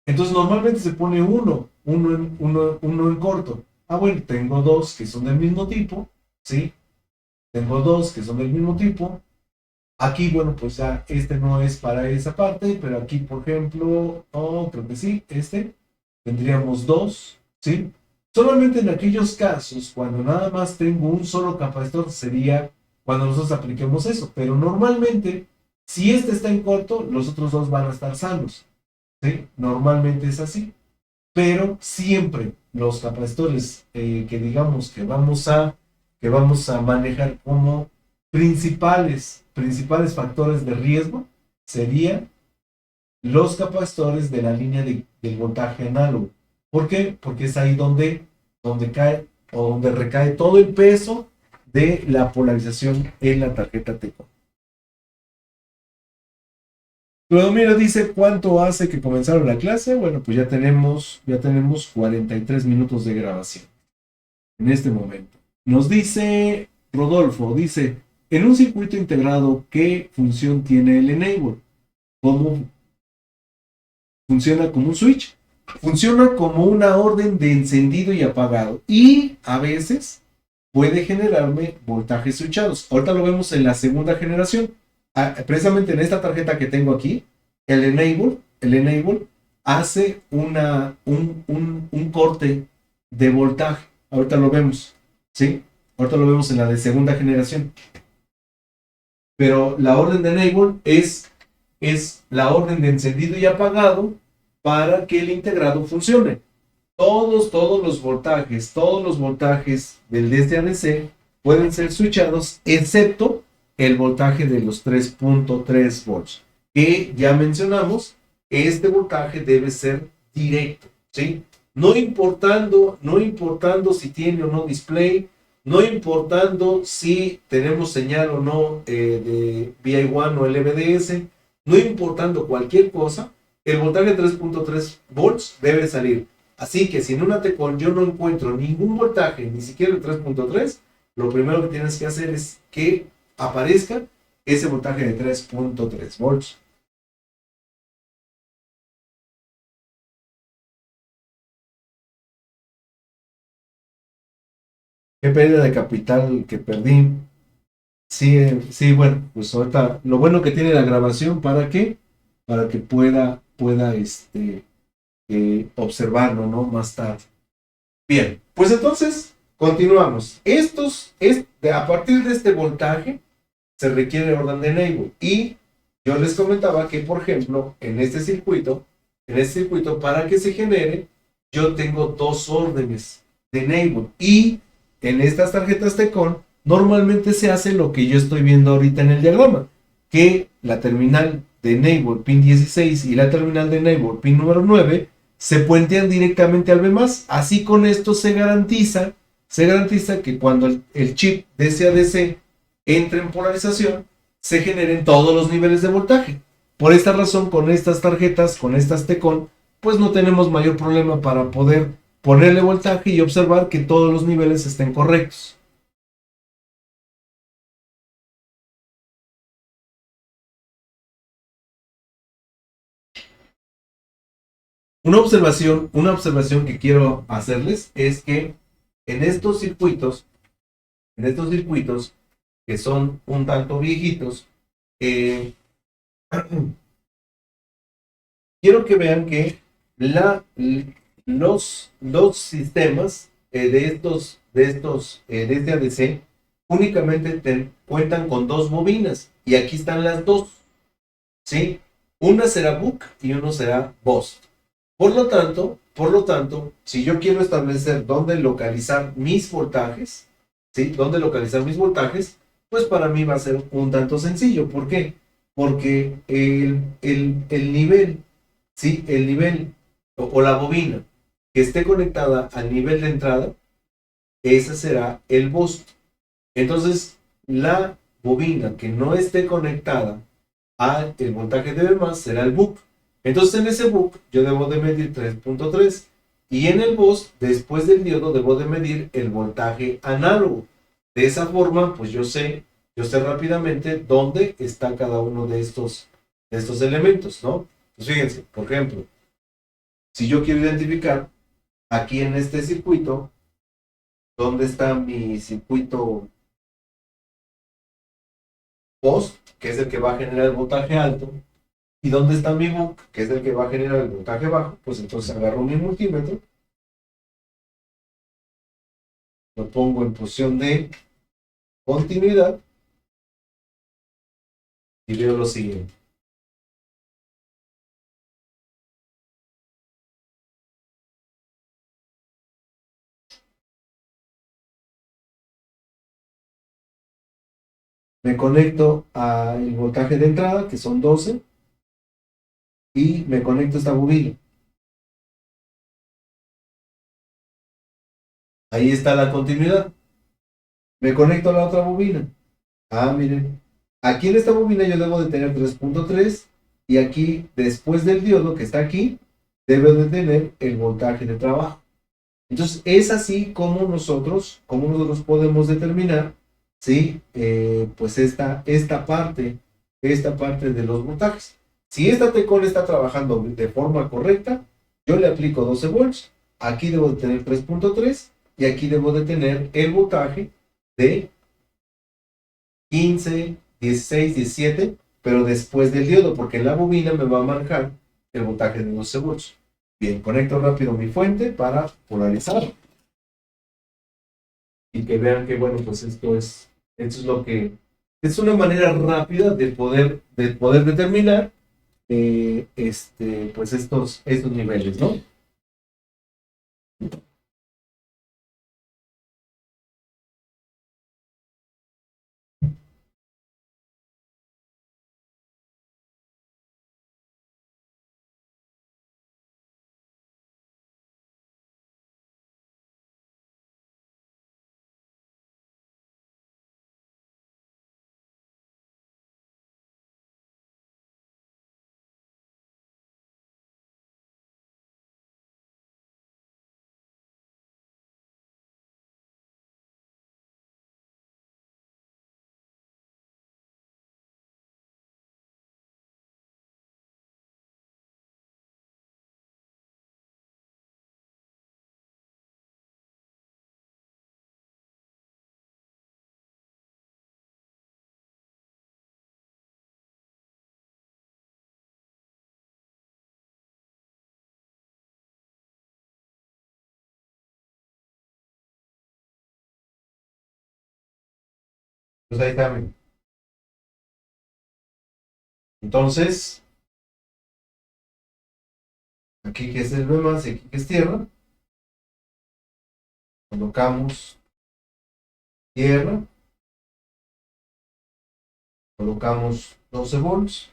Entonces, normalmente se pone uno en corto. Ah, bueno, tengo dos que son del mismo tipo, ¿sí? Tengo dos que son del mismo tipo. Aquí, bueno, pues ya este no es para esa parte, pero aquí, por ejemplo, creo que sí, tendríamos dos, ¿sí? Solamente en aquellos casos, cuando nada más tengo un solo capacitor, sería cuando nosotros apliquemos eso, pero normalmente, si este está en corto, los otros dos van a estar sanos, ¿sí? Normalmente es así, pero siempre los capacitores que digamos que vamos a manejar como principales factores de riesgo serían los capacitores de la línea del voltaje análogo. ¿Por qué? Porque es ahí donde cae o donde recae todo el peso de la polarización en la tarjeta Tcon. Clodomiro dice: ¿cuánto hace que comenzaron la clase? Bueno, pues ya tenemos 43 minutos de grabación en este momento. Nos dice Rodolfo, dice: en un circuito integrado, ¿qué función tiene el enable? ¿Cómo funciona como un switch? Funciona como una orden de encendido y apagado, y a veces puede generarme voltajes switchados. Ahorita lo vemos en la segunda generación. Precisamente en esta tarjeta que tengo aquí, el enable hace un corte de voltaje. Ahorita lo vemos, ¿sí? Ahorita lo vemos en la de segunda generación. Pero la orden de enable es la orden de encendido y apagado para que el integrado funcione. Todos los voltajes del desde ADC pueden ser switchados, excepto el voltaje de los 3.3 volts, que ya mencionamos. Este voltaje debe ser directo, ¿sí? No importando si tiene o no display, no importando si tenemos señal o no de VI1 o LVDS, no importando cualquier cosa, el voltaje de 3.3 volts debe salir. Así que si en una Tcon yo no encuentro ningún voltaje, ni siquiera el 3.3, lo primero que tienes que hacer es que aparezca ese voltaje de 3.3 volts. Qué pérdida de capital que perdí. Sí, sí, bueno, pues ahorita lo bueno que tiene la grabación, ¿para qué? Para que pueda observarlo, ¿no? Más tarde. Bien, pues entonces continuamos. A partir de este voltaje se requiere orden de enable. Y yo les comentaba que, por ejemplo, en este circuito, para que se genere, yo tengo dos órdenes de enable. Y en estas tarjetas Tcon, normalmente se hace lo que yo estoy viendo ahorita en el diagrama, que la terminal de enable pin 16 y la terminal de enable pin número 9 se puentean directamente al B+. Así con esto se garantiza que cuando el chip DC-DC entre en polarización, se generen todos los niveles de voltaje. Por esta razón, con estas tarjetas, con estas Tecon, pues no tenemos mayor problema para poder ponerle voltaje y observar que todos los niveles estén correctos. Una observación que quiero hacerles es que en estos circuitos, en estos circuitos que son un tanto viejitos, eh, quiero que vean que los sistemas de este ADC únicamente cuentan con dos bobinas y aquí están las dos, ¿sí? Una será book y uno será boss. Por lo tanto, si yo quiero establecer dónde localizar mis voltajes, ¿sí? Dónde localizar mis voltajes, pues para mí va a ser un tanto sencillo. ¿Por qué? Porque el nivel, ¿sí? El nivel o la bobina que esté conectada al nivel de entrada, ese será el boost. Entonces, la bobina que no esté conectada al voltaje de B+, será el book. Entonces, en ese book yo debo de medir 3.3 y en el bus, después del diodo, debo de medir el voltaje análogo. De esa forma, pues yo sé rápidamente dónde está cada uno de estos elementos, ¿no? Pues fíjense, por ejemplo, si yo quiero identificar aquí en este circuito, dónde está mi circuito post, que es el que va a generar el voltaje alto, y dónde está mi book, que es el que va a generar el voltaje bajo, pues entonces agarro mi multímetro, lo pongo en posición de continuidad y veo lo siguiente. Me conecto al voltaje de entrada, que son 12, y me conecto a esta bobina. Ahí está la continuidad. Me conecto a la otra bobina. Ah, miren. Aquí en esta bobina yo debo de tener 3.3 y aquí, después del diodo que está aquí, debo de tener el voltaje de trabajo. Entonces, es así como nosotros podemos determinar, ¿sí? Pues esta parte de los voltajes. Si esta Tecon está trabajando de forma correcta, yo le aplico 12 volts, aquí debo de tener 3.3 y aquí debo de tener el voltaje de 15, 16, 17, pero después del diodo, porque la bobina me va a marcar el voltaje de 12 volts. Bien, conecto rápido mi fuente para polarizar y que vean que, bueno, pues esto es lo que, es una manera rápida de poder determinar, pues estos niveles, ¿no? Pues ahí está. Entonces, aquí que es el B más y aquí que es tierra, colocamos tierra, colocamos 12 volts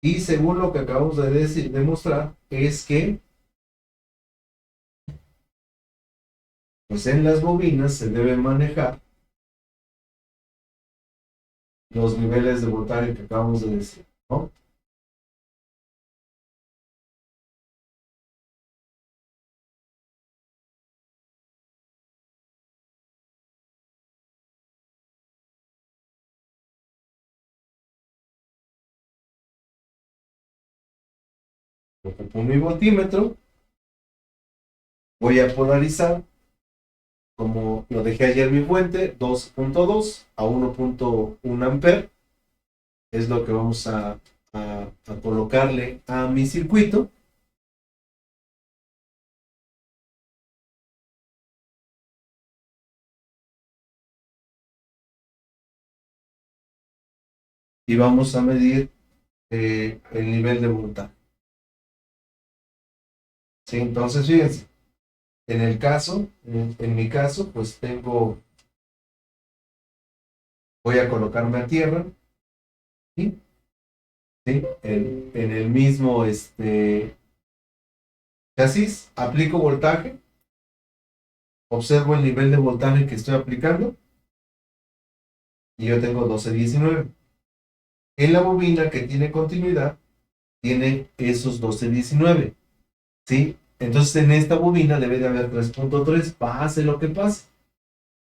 Y según lo que acabamos de demostrar, es que pues en las bobinas se deben manejar los niveles de voltaje que acabamos de decir, ¿no? Ocupo mi voltímetro, voy a polarizar, como lo dejé ayer mi fuente, 2.2 a 1.1 amper, es lo que vamos a colocarle a mi circuito. Y vamos a medir el nivel de voltaje. ¿Sí? Entonces, fíjense, en el caso, en mi caso, pues voy a colocarme a tierra, ¿sí? ¿Sí? En el mismo chasis, aplico voltaje, observo el nivel de voltaje que estoy aplicando y yo tengo 1219. En la bobina que tiene continuidad, tiene esos 1219, ¿sí? Entonces en esta bobina debe de haber 3.3, pase lo que pase,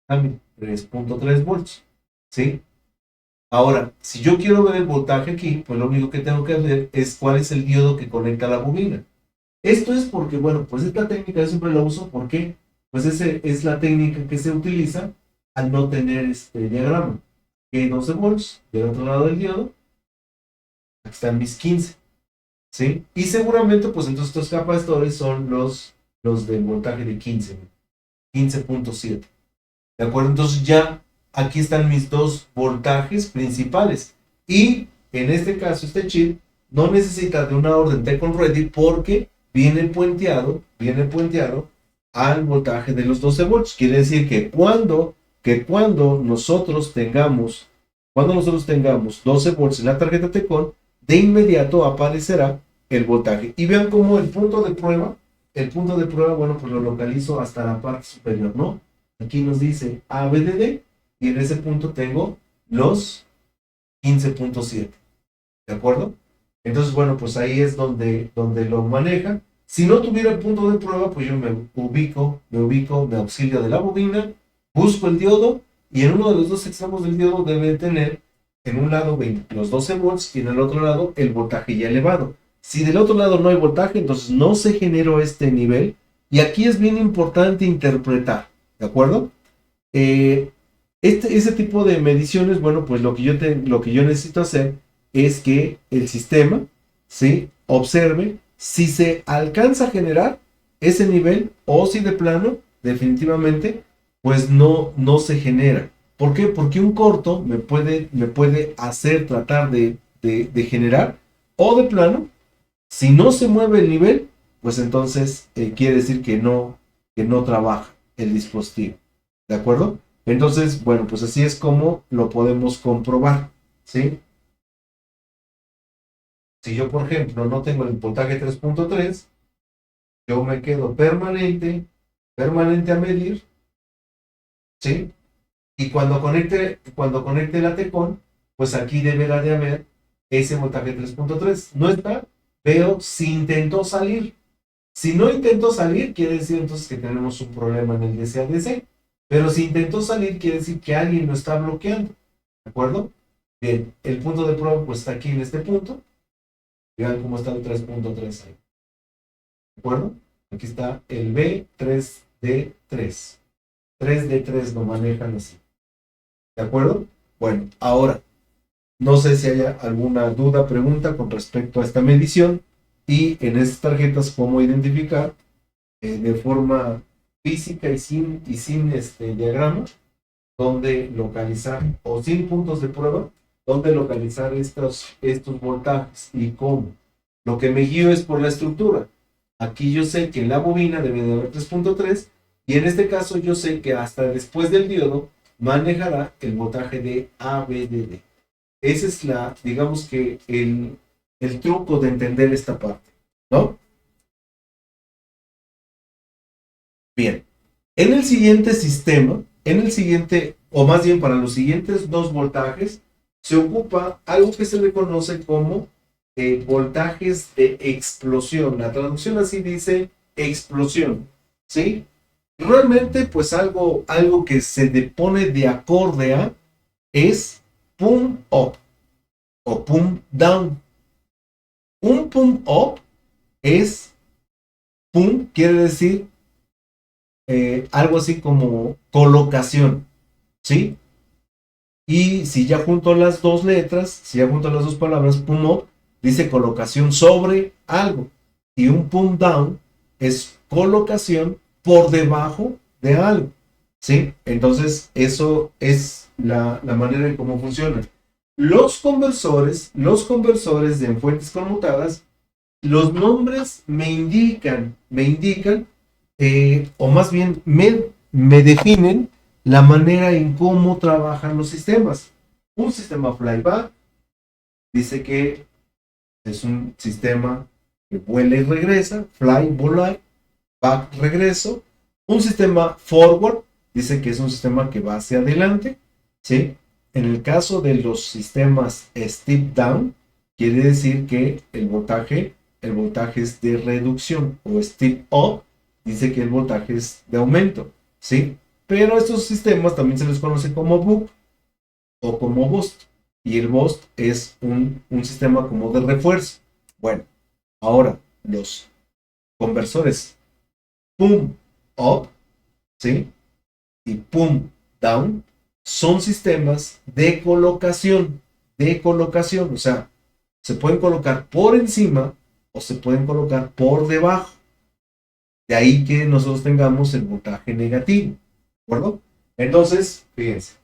3.3 volts, ¿sí? Ahora, si yo quiero ver el voltaje aquí, pues lo único que tengo que ver es cuál es el diodo que conecta a la bobina. Esto es porque, bueno, pues esta técnica yo siempre la uso porque, pues esa es la técnica que se utiliza al no tener este diagrama. Que 12 volts del otro lado del diodo, aquí están mis 15, ¿sí? Y seguramente, pues entonces estos capacitores son los del voltaje de 15, 15.7. ¿De acuerdo? Entonces ya aquí están mis dos voltajes principales. Y en este caso, este chip no necesita de una orden Tecon Ready porque viene puenteado al voltaje de los 12 volts. Quiere decir que cuando nosotros tengamos 12 volts en la tarjeta Tecon, de inmediato aparecerá el voltaje. Y vean cómo el punto de prueba, bueno, pues lo localizo hasta la parte superior, ¿no? Aquí nos dice ABDD y en ese punto tengo los 15.7. ¿De acuerdo? Entonces, bueno, pues ahí es donde lo maneja. Si no tuviera el punto de prueba, pues yo me auxilio de la bobina, busco el diodo y en uno de los dos extremos del diodo debe tener en un lado los 12 volts y en el otro lado el voltaje ya elevado. Si del otro lado no hay voltaje, entonces no se generó este nivel. Y aquí es bien importante interpretar, ¿de acuerdo? Eh, ese tipo de mediciones, bueno, pues lo que yo necesito hacer es que el sistema, ¿sí? Observe si se alcanza a generar ese nivel o si de plano, definitivamente, pues no se genera. ¿Por qué? Porque un corto me puede hacer tratar de generar o de plano, si no se mueve el nivel, pues entonces quiere decir que no trabaja el dispositivo. ¿De acuerdo? Entonces, bueno, pues así es como lo podemos comprobar, ¿sí? Si yo, por ejemplo, no tengo el voltaje 3.3, yo me quedo permanente a medir, ¿sí? Y cuando conecte la Tecon, pues aquí deberá de haber ese voltaje 3.3. No está, veo si intentó salir. Si no intentó salir, quiere decir entonces que tenemos un problema en el DC-DC. Pero si intentó salir, quiere decir que alguien lo está bloqueando. ¿De acuerdo? Bien, el punto de prueba pues está aquí en este punto. Vean cómo está el 3.3 ahí. ¿De acuerdo? Aquí está el B3D3. 3D3 lo manejan así. ¿De acuerdo? Bueno, ahora, no sé si haya alguna duda, pregunta con respecto a esta medición y en estas tarjetas cómo identificar de forma física y sin diagrama donde localizar, o sin puntos de prueba, donde localizar estos voltajes y cómo. Lo que me guío es por la estructura. Aquí yo sé que en la bobina debe de haber 3.3 y en este caso yo sé que hasta después del diodo manejará el voltaje de ABDD. Esa es digamos que el truco de entender esta parte, ¿no? Bien. En el siguiente sistema, en el siguiente, o más bien para los siguientes dos voltajes, se ocupa algo que se le conoce como voltajes de explosión. La traducción así dice explosión, ¿sí? Realmente, pues algo que se pone de acorde a es pump up o pump down. Un pump up es pump, quiere decir algo así como colocación, ¿sí? Y si ya junto las dos letras, si ya junto las dos palabras, pump up dice colocación sobre algo. Y un pump down es colocación por debajo de algo, ¿sí? Entonces, eso es la manera en cómo funciona. Los conversores de fuentes conmutadas, los nombres me indican o más bien me definen la manera en cómo trabajan los sistemas. Un sistema flyback dice que es un sistema que vuela y regresa, fly, volar, back, regreso. Un sistema forward dice que es un sistema que va hacia adelante, ¿sí? En el caso de los sistemas step down, quiere decir que el voltaje es de reducción, o step up dice que el voltaje es de aumento, ¿sí? Pero estos sistemas también se les conoce como buck o como boost. Y el boost es un sistema como de refuerzo. Bueno, ahora los conversores pump up, ¿sí? Y pump down son sistemas de colocación, o sea, se pueden colocar por encima o se pueden colocar por debajo. De ahí que nosotros tengamos el voltaje negativo, ¿de acuerdo? Entonces, fíjense.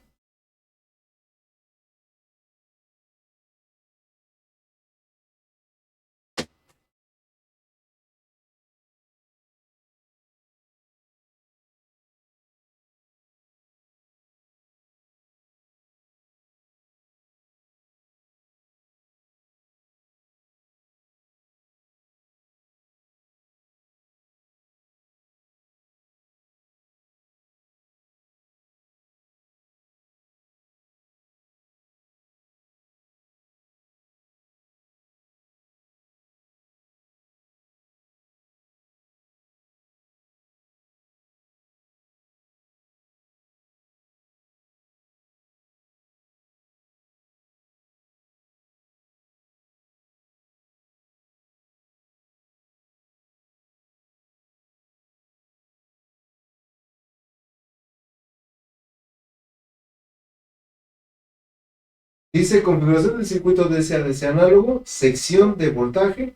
Dice configuración del circuito DC análogo, sección de voltaje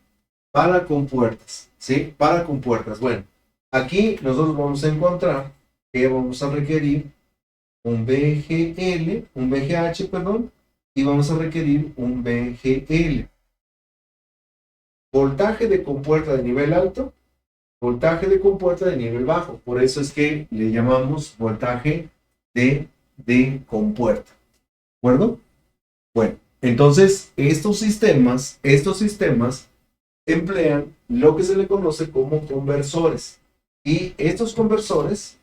para compuertas, ¿sí? Para compuertas. Bueno, aquí nosotros vamos a encontrar que vamos a requerir un VGL, un VGH, perdón, y vamos a requerir un VGL. Voltaje de compuerta de nivel alto, voltaje de compuerta de nivel bajo. Por eso es que le llamamos voltaje de compuerta. ¿De acuerdo? Bueno, entonces estos sistemas emplean lo que se le conoce como conversores. Y estos conversores,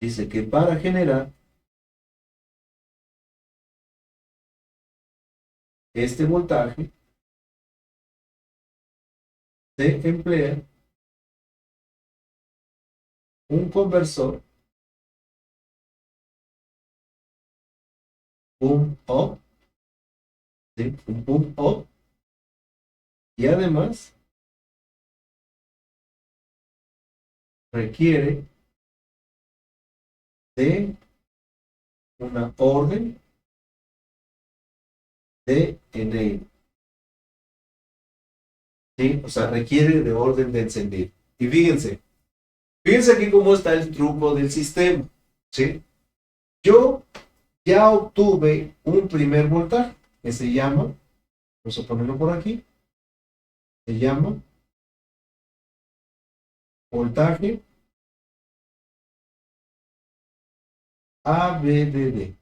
dice que para generar este voltaje se emplea un conversor pump up, ¿sí? Un pump up, y además requiere de una orden de enable, ¿sí? O sea, requiere de orden de encendido. Y fíjense aquí cómo está el truco del sistema, ¿sí? Yo ya obtuve un primer voltaje que se llama, vamos a ponerlo por aquí, se llama voltaje ABDD.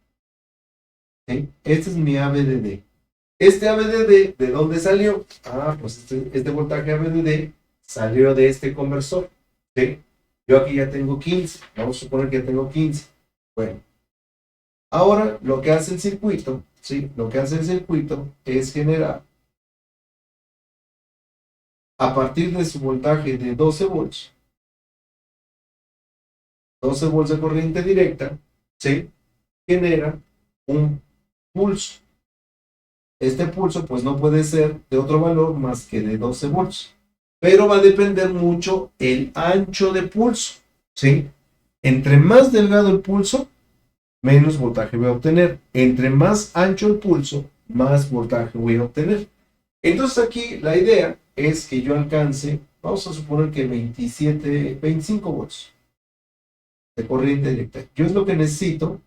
¿sí? Este es mi ABDD. Este ABDD, ¿de dónde salió? Pues este voltaje ABDD salió de este conversor, ¿sí? Yo aquí ya tengo 15, vamos a suponer que ya tengo 15. Bueno, ahora lo que hace el circuito, ¿sí? Lo que hace el circuito es generar, a partir de su voltaje de 12 volts, 12 volts de corriente directa, ¿sí? Genera un pulso. Este pulso pues no puede ser de otro valor más que de 12 volts, pero va a depender mucho el ancho de pulso, ¿sí? Entre más delgado el pulso, menos voltaje voy a obtener. Entre más ancho el pulso, más voltaje voy a obtener. Entonces aquí la idea es que yo alcance, vamos a suponer que 25 volts de corriente directa. Yo es lo que necesito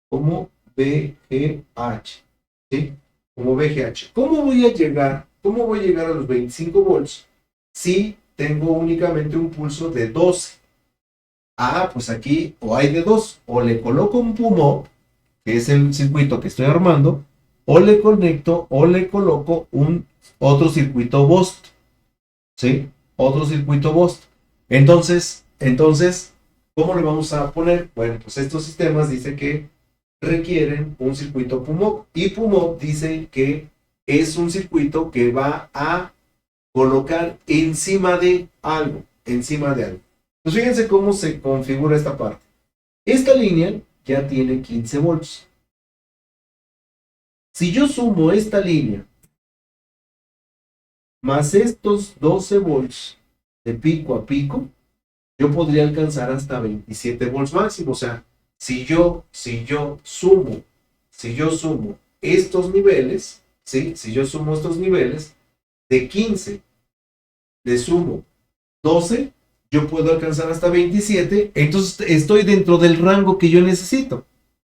como VGH, ¿sí? Como VGH. ¿Cómo voy a llegar a los 25 volts si tengo únicamente un pulso de 12? Pues aquí o hay de dos, o le coloco un PUMOP, que es el circuito que estoy armando, o le coloco un otro circuito BOST, ¿sí? Otro circuito BOST. Entonces, ¿cómo le vamos a poner? Bueno, pues estos sistemas dicen que requieren un circuito PUMOP, y PUMOP dice que es un circuito que va a colocar encima de algo, Pues fíjense cómo se configura esta parte. Esta línea ya tiene 15 volts. Si yo sumo esta línea más estos 12 volts de pico a pico, yo podría alcanzar hasta 27 volts máximo. O sea, si yo sumo estos niveles, ¿sí? Si yo sumo estos niveles, de 15 le sumo 12, yo puedo alcanzar hasta 27, entonces estoy dentro del rango que yo necesito.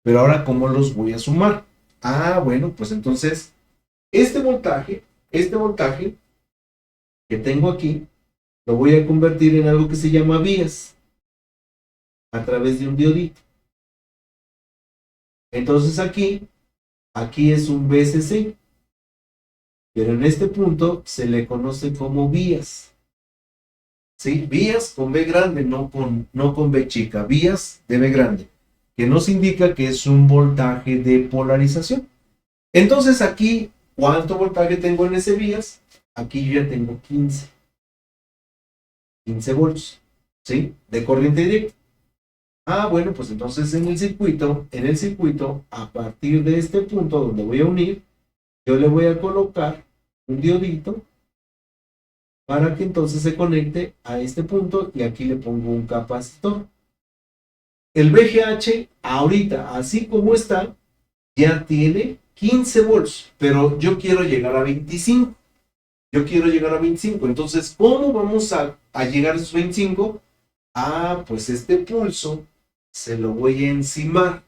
Pero ahora, ¿cómo los voy a sumar? Bueno, pues entonces, este voltaje que tengo aquí, lo voy a convertir en algo que se llama vías, a través de un diodito. Entonces aquí es un VCC, pero en este punto se le conoce como vías. ¿Sí? Vías con B grande, no con B chica, vías de B grande, que nos indica que es un voltaje de polarización. Entonces aquí, ¿cuánto voltaje tengo en ese vías? Aquí yo ya tengo 15 volts, ¿sí? De corriente directa. Bueno, pues entonces en el circuito, a partir de este punto donde voy a unir, yo le voy a colocar un diodito para que entonces se conecte a este punto, y aquí le pongo un capacitor. El VGH ahorita, así como está, ya tiene 15 volts, pero yo quiero llegar a 25. Entonces, ¿cómo vamos a llegar a esos 25? Pues este pulso se lo voy a encimar.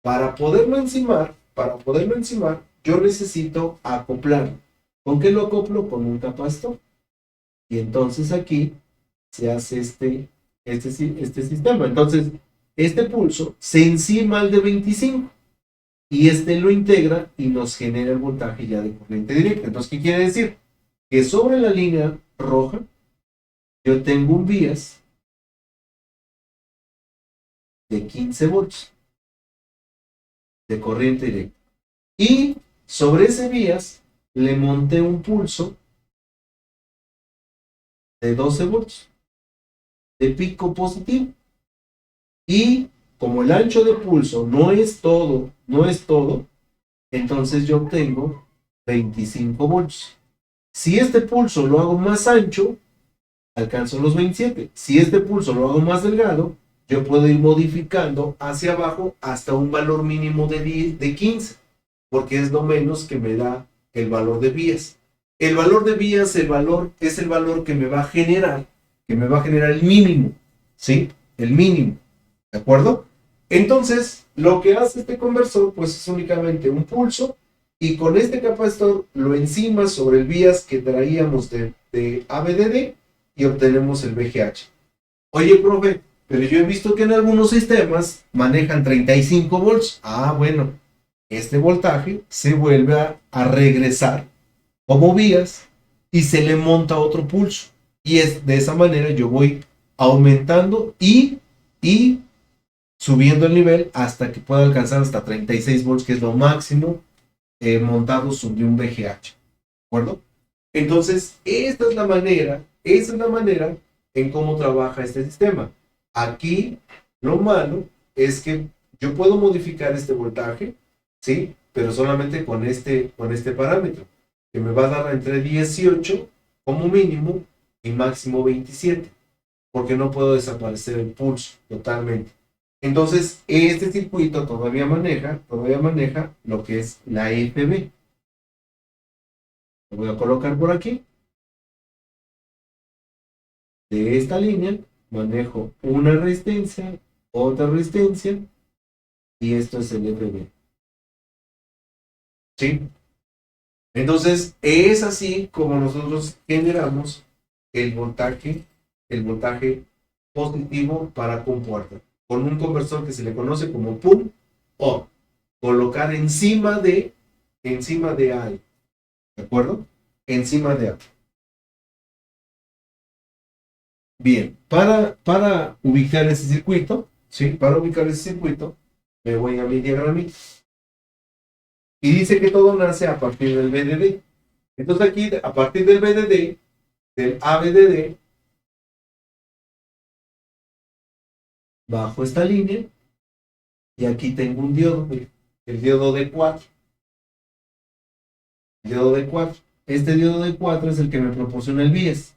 Para poderlo encimar, yo necesito acoplarlo. ¿Con qué lo acoplo? Con un capacitor. Y entonces aquí se hace este sistema. Entonces, este pulso se encima al de 25 y este lo integra y nos genera el voltaje ya de corriente directa. Entonces, ¿qué quiere decir? Que sobre la línea roja yo tengo un vías de 15 volts de corriente directa. Y sobre ese vías le monté un pulso de 12 volts de pico positivo. Y como el ancho de pulso no es todo, entonces yo obtengo 25 volts. Si este pulso lo hago más ancho, alcanzo los 27. Si este pulso lo hago más delgado, yo puedo ir modificando hacia abajo hasta un valor mínimo de 15, porque es lo menos que me da el valor de vías. El valor de vías, es el valor que me va a generar el mínimo, ¿sí? El mínimo, ¿de acuerdo? Entonces, lo que hace este conversor, pues es únicamente un pulso, y con este capacitor lo encima sobre el vías que traíamos de ABDD y obtenemos el VGH. Oye, profe, Pero yo he visto que en algunos sistemas manejan 35 volts. Ah, bueno, este voltaje se vuelve a regresar como vías y se le monta otro pulso. Y es de esa manera yo voy aumentando y subiendo el nivel hasta que pueda alcanzar hasta 36 volts, que es lo máximo montado sobre un VGH. ¿De acuerdo? Entonces, esta es la manera en cómo trabaja este sistema. Aquí, lo malo es que yo puedo modificar este voltaje, ¿sí? Pero solamente con este parámetro, que me va a dar entre 18 como mínimo y máximo 27, porque no puedo desaparecer el pulso totalmente. Entonces, este circuito todavía maneja lo que es la FB. Lo voy a colocar por aquí. De esta línea manejo una resistencia, otra resistencia, y esto es el FB. ¿Sí? Entonces, es así como nosotros generamos el voltaje positivo para compuerta, con un conversor que se le conoce como PUM o colocar encima de algo, ¿de acuerdo? Encima de algo. Bien, para ubicar ese circuito, ¿sí? Para ubicar ese circuito, me voy a mi diagramita. Y dice que todo nace a partir del VDD. Entonces aquí, a partir del VDD, del ABDD, bajo esta línea, y aquí tengo un diodo, el diodo D4. El diodo D4. Este diodo D4 es el que me proporciona el bias.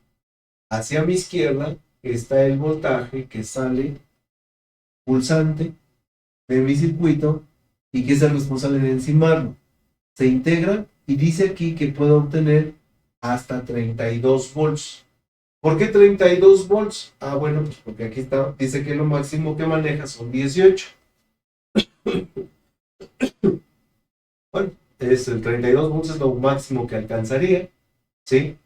Hacia mi izquierda está el voltaje que sale pulsante de mi circuito y que es el responsable de encimarlo. Se integra y dice aquí que puedo obtener hasta 32 volts. ¿Por qué 32 volts? Ah, bueno, pues porque aquí está, dice que lo máximo que maneja son 18. Bueno, es el 32 volts es lo máximo que alcanzaría, ¿sí?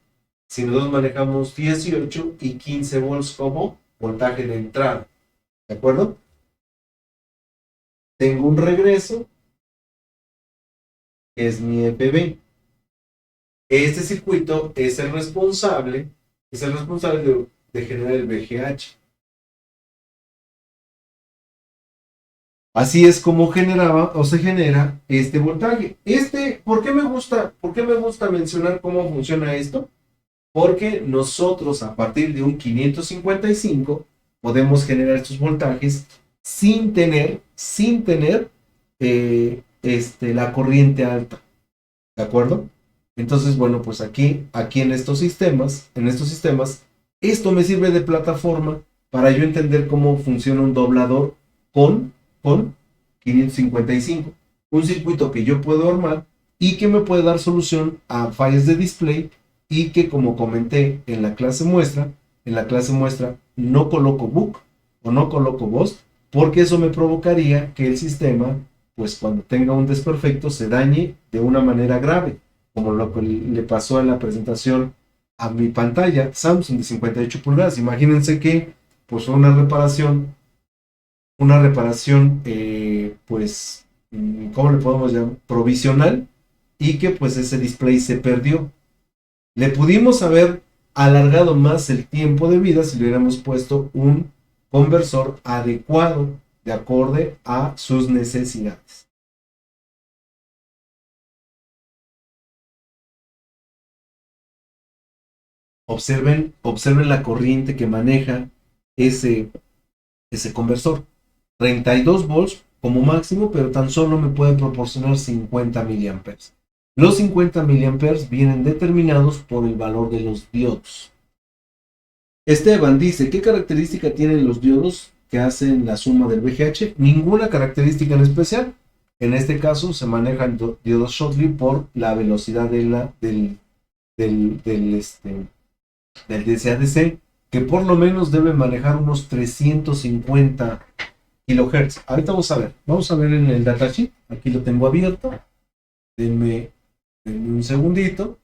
Si nosotros manejamos 18 y 15 volts como voltaje de entrada, ¿de acuerdo? Tengo un regreso, que es mi EPB. Este circuito es el responsable de generar el VGH. Así es como generaba o se genera este voltaje. ¿Por qué me gusta mencionar cómo funciona esto? Porque nosotros a partir de un 555 podemos generar estos voltajes sin tener la corriente alta. ¿De acuerdo? Entonces, bueno, pues aquí en estos sistemas, esto me sirve de plataforma para yo entender cómo funciona un doblador con, con 555. Un circuito que yo puedo armar y que me puede dar solución a fallas de display y que, como comenté en la clase muestra no coloco book o no coloco bus porque eso me provocaría que el sistema, pues cuando tenga un desperfecto, se dañe de una manera grave, como lo que le pasó en la presentación a mi pantalla Samsung de 58 pulgadas. Imagínense que pues fue una reparación pues, ¿cómo le podemos llamar? Provisional, y que pues ese display se perdió. Le pudimos haber alargado más el tiempo de vida si le hubiéramos puesto un conversor adecuado de acorde a sus necesidades. Observen la corriente que maneja ese, ese conversor. 32 volts como máximo, pero tan solo me puede proporcionar 50 miliamperes. Los 50 miliamperes vienen determinados por el valor de los diodos. Esteban dice, ¿qué característica tienen los diodos que hacen la suma del VGH? Ninguna característica en especial. En este caso se manejan diodos Schottky por la velocidad del, del, este, del DCADC, que por lo menos debe manejar unos 350 kilohertz. Ahorita vamos a ver en el datasheet. Aquí lo tengo abierto. Denme un segundito.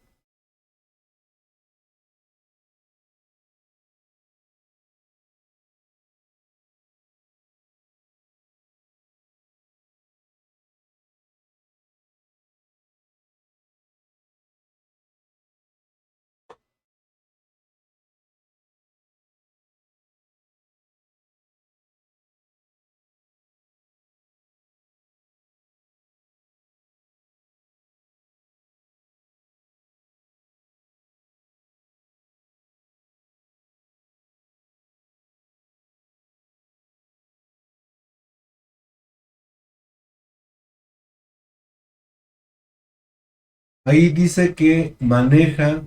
Ahí dice que maneja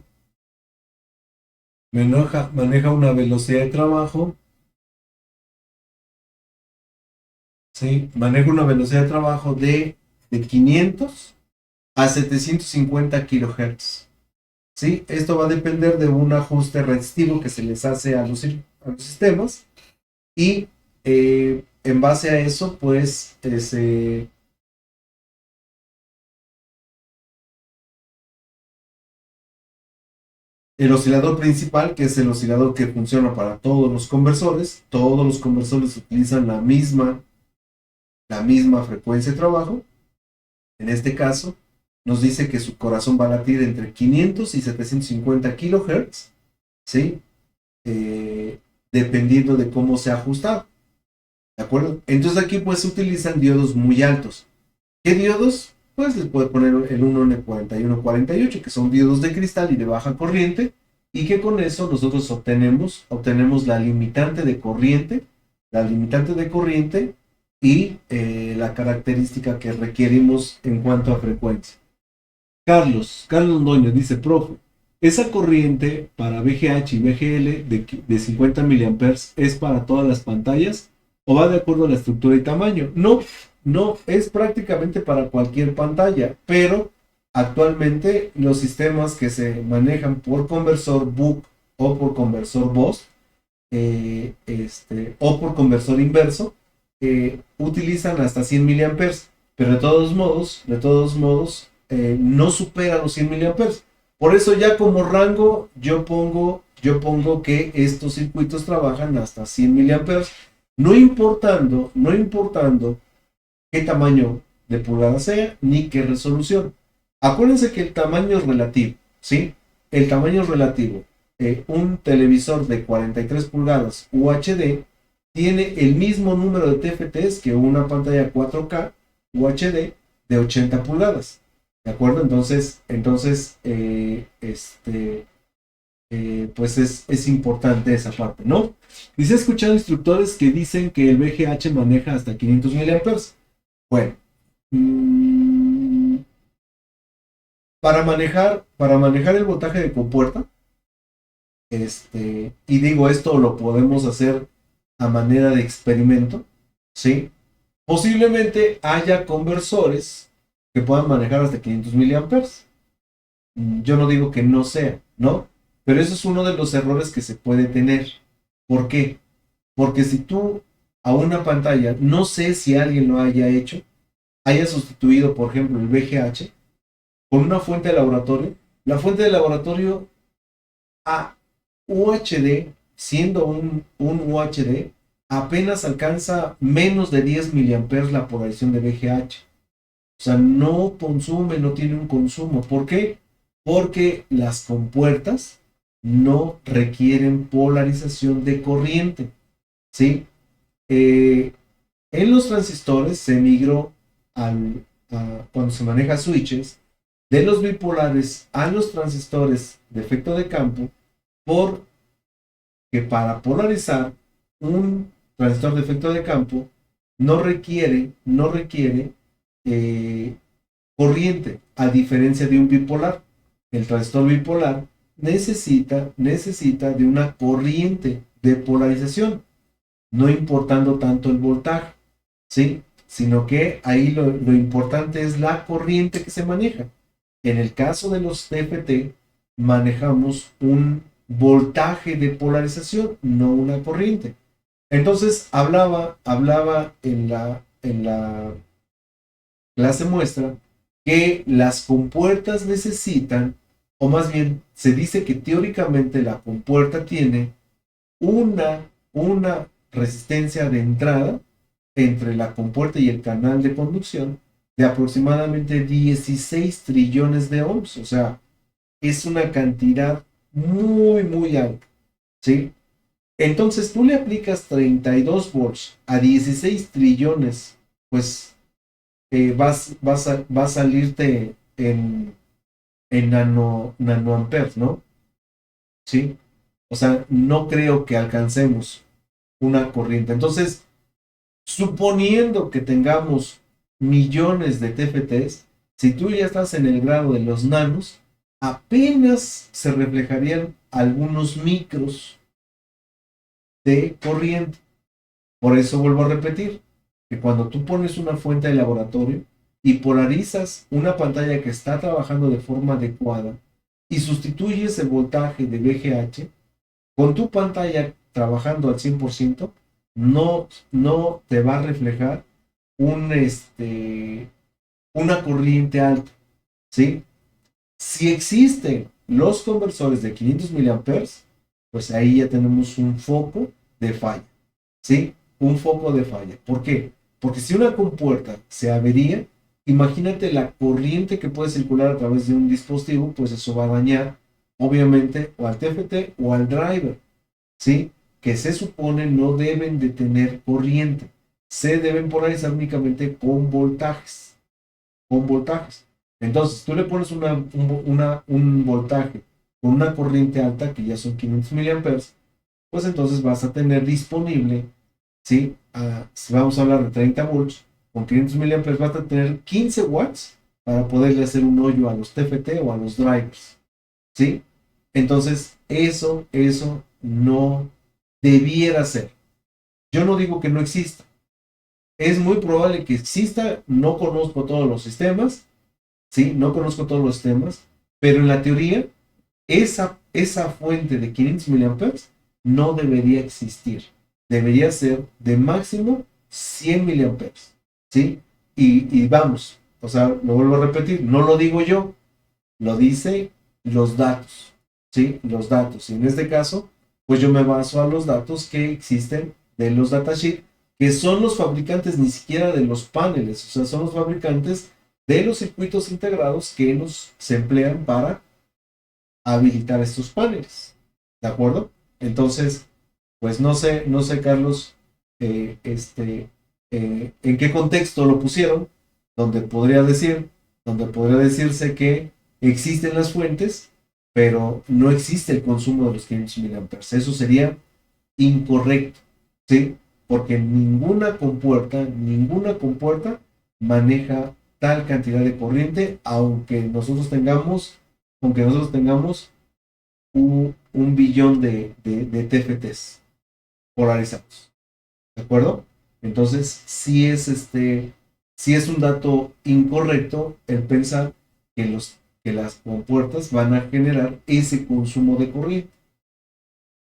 una velocidad de trabajo, ¿sí? Maneja una velocidad de trabajo de 500 a 750 kilohertz. ¿Sí? Esto va a depender de un ajuste resistivo que se les hace a los sistemas y en base a eso, pues, el oscilador principal, que es el oscilador que funciona para todos los conversores utilizan la misma frecuencia de trabajo. En este caso, nos dice que su corazón va a latir entre 500 y 750 kilohertz, ¿sí? Eh, Dependiendo de cómo se ha ajustado, ¿de acuerdo? Entonces aquí pues se utilizan diodos muy altos. ¿Qué diodos? Pues les puede poner el 1N4148, que son diodos de cristal y de baja corriente, y que con eso nosotros obtenemos la limitante de corriente y la característica que requerimos en cuanto a frecuencia. Carlos Londoño dice, profe, esa corriente para VGH y VGL de 50 miliamperes es para todas las pantallas o va de acuerdo a la estructura y tamaño. No, no, es prácticamente para cualquier pantalla, pero actualmente los sistemas que se manejan por conversor BUC o por conversor BOS, o por conversor inverso, utilizan hasta 100 miliamperes, pero de todos modos, no supera los 100 miliamperes. Por eso ya como rango yo pongo que estos circuitos trabajan hasta 100 miliamperes, no importando qué tamaño de pulgada sea ni qué resolución. Acuérdense que el tamaño es relativo, ¿sí? El tamaño es relativo. Un televisor de 43 pulgadas UHD tiene el mismo número de TFTs que una pantalla 4K UHD de 80 pulgadas. ¿De acuerdo? Pues es importante esa parte, ¿no? Dice, he escuchado instructores que dicen que el VGH maneja hasta 500 miliamperes. Bueno, mmm, para manejar el voltaje de compuerta, y digo, esto lo podemos hacer a manera de experimento, ¿sí? Posiblemente haya conversores que puedan manejar hasta 500 miliamperes. Yo no digo que no sea, ¿no? Pero eso es uno de los errores que se puede tener. ¿Por qué? Porque si tú a una pantalla, no sé si alguien lo haya hecho, haya sustituido, por ejemplo, el VGH con una fuente de laboratorio, la fuente de laboratorio a UHD, siendo un UHD, apenas alcanza menos de 10 miliamperes la polarización de VGH. O sea, no consume, no tiene un consumo. ¿Por qué? Porque las compuertas no requieren polarización de corriente, ¿sí? En los transistores se migró cuando se maneja switches de los bipolares a los transistores de efecto de campo, porque para polarizar un transistor de efecto de campo no requiere eh, corriente, a diferencia de un bipolar. El transistor bipolar necesita de una corriente de polarización, no importando tanto el voltaje, ¿sí? Sino que ahí lo importante es la corriente que se maneja. En el caso de los TFT, manejamos un voltaje de polarización, no una corriente. Entonces, hablaba en la clase muestra que las compuertas necesitan, o más bien se dice que teóricamente la compuerta tiene una resistencia de entrada entre la compuerta y el canal de conducción de aproximadamente 16 trillones de ohms. O sea, es una cantidad muy, muy alta, ¿sí? Entonces tú le aplicas 32 volts a 16 trillones, pues va a salirte en nanoamperes, ¿no? ¿Sí? O sea, no creo que alcancemos una corriente. Entonces, suponiendo que tengamos millones de TFTs, Si tú ya estás en el grado de los nanos, apenas se reflejarían algunos micros de corriente. Por eso vuelvo a repetir, que cuando tú pones una fuente de laboratorio y polarizas una pantalla que está trabajando de forma adecuada y sustituyes el voltaje de VGH, con tu pantalla trabajando al 100%, no te va a reflejar un, una corriente alta, ¿sí? Si existen los conversores de 500 miliamperes, pues ahí ya tenemos un foco de falla, ¿sí? Un foco de falla. ¿Por qué? Porque si una compuerta se avería, imagínate la corriente que puede circular a través de un dispositivo, pues eso va a dañar, obviamente, o al TFT o al driver, ¿sí? Que se supone no deben de tener corriente. Se deben polarizar únicamente con voltajes. Con voltajes. Entonces, tú le pones un voltaje con una corriente alta, que ya son 500 miliamperes, pues entonces vas a tener disponible, ¿sí? Si vamos a hablar de 30 volts, con 500 miliamperes vas a tener 15 watts para poderle hacer un hoyo a los TFT o a los drivers, ¿sí? Entonces, eso no debiera ser. Yo no digo que no exista. Es muy probable que exista, no conozco todos los sistemas, ¿sí? No conozco todos los sistemas, pero en la teoría, esa fuente de 500 miliamperes no debería existir. Debería ser de máximo 100 miliamperes, ¿sí? Y vamos, o sea, lo vuelvo a repetir, no lo digo yo, lo dice los datos, ¿sí? Los datos. Y en este caso, pues yo me baso a los datos que existen de los datasheets, que son los fabricantes ni siquiera de los paneles, o sea, son los fabricantes de los circuitos integrados que se emplean para habilitar estos paneles. ¿De acuerdo? Entonces, pues no sé, Carlos, en qué contexto lo pusieron, donde donde podría decirse que existen las fuentes, pero no existe el consumo de los 500 miliamperes. Eso sería incorrecto, ¿sí? Porque ninguna compuerta maneja tal cantidad de corriente, aunque nosotros tengamos un billón de TFTs polarizados. ¿De acuerdo? Entonces, sí es un dato incorrecto el pensar que las compuertas van a generar ese consumo de corriente.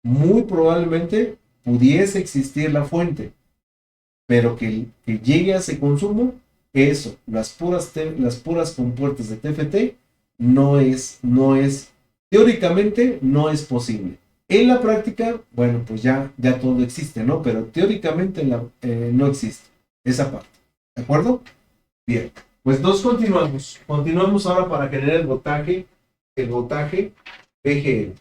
Muy probablemente pudiese existir la fuente, pero que llegue a ese consumo, eso, las puras compuertas de TFT, teóricamente no es posible. En la práctica, bueno, pues ya todo existe, ¿no? Pero teóricamente no existe esa parte. ¿De acuerdo? Bien. Pues nos continuamos. Continuamos ahora para generar el voltaje VGL.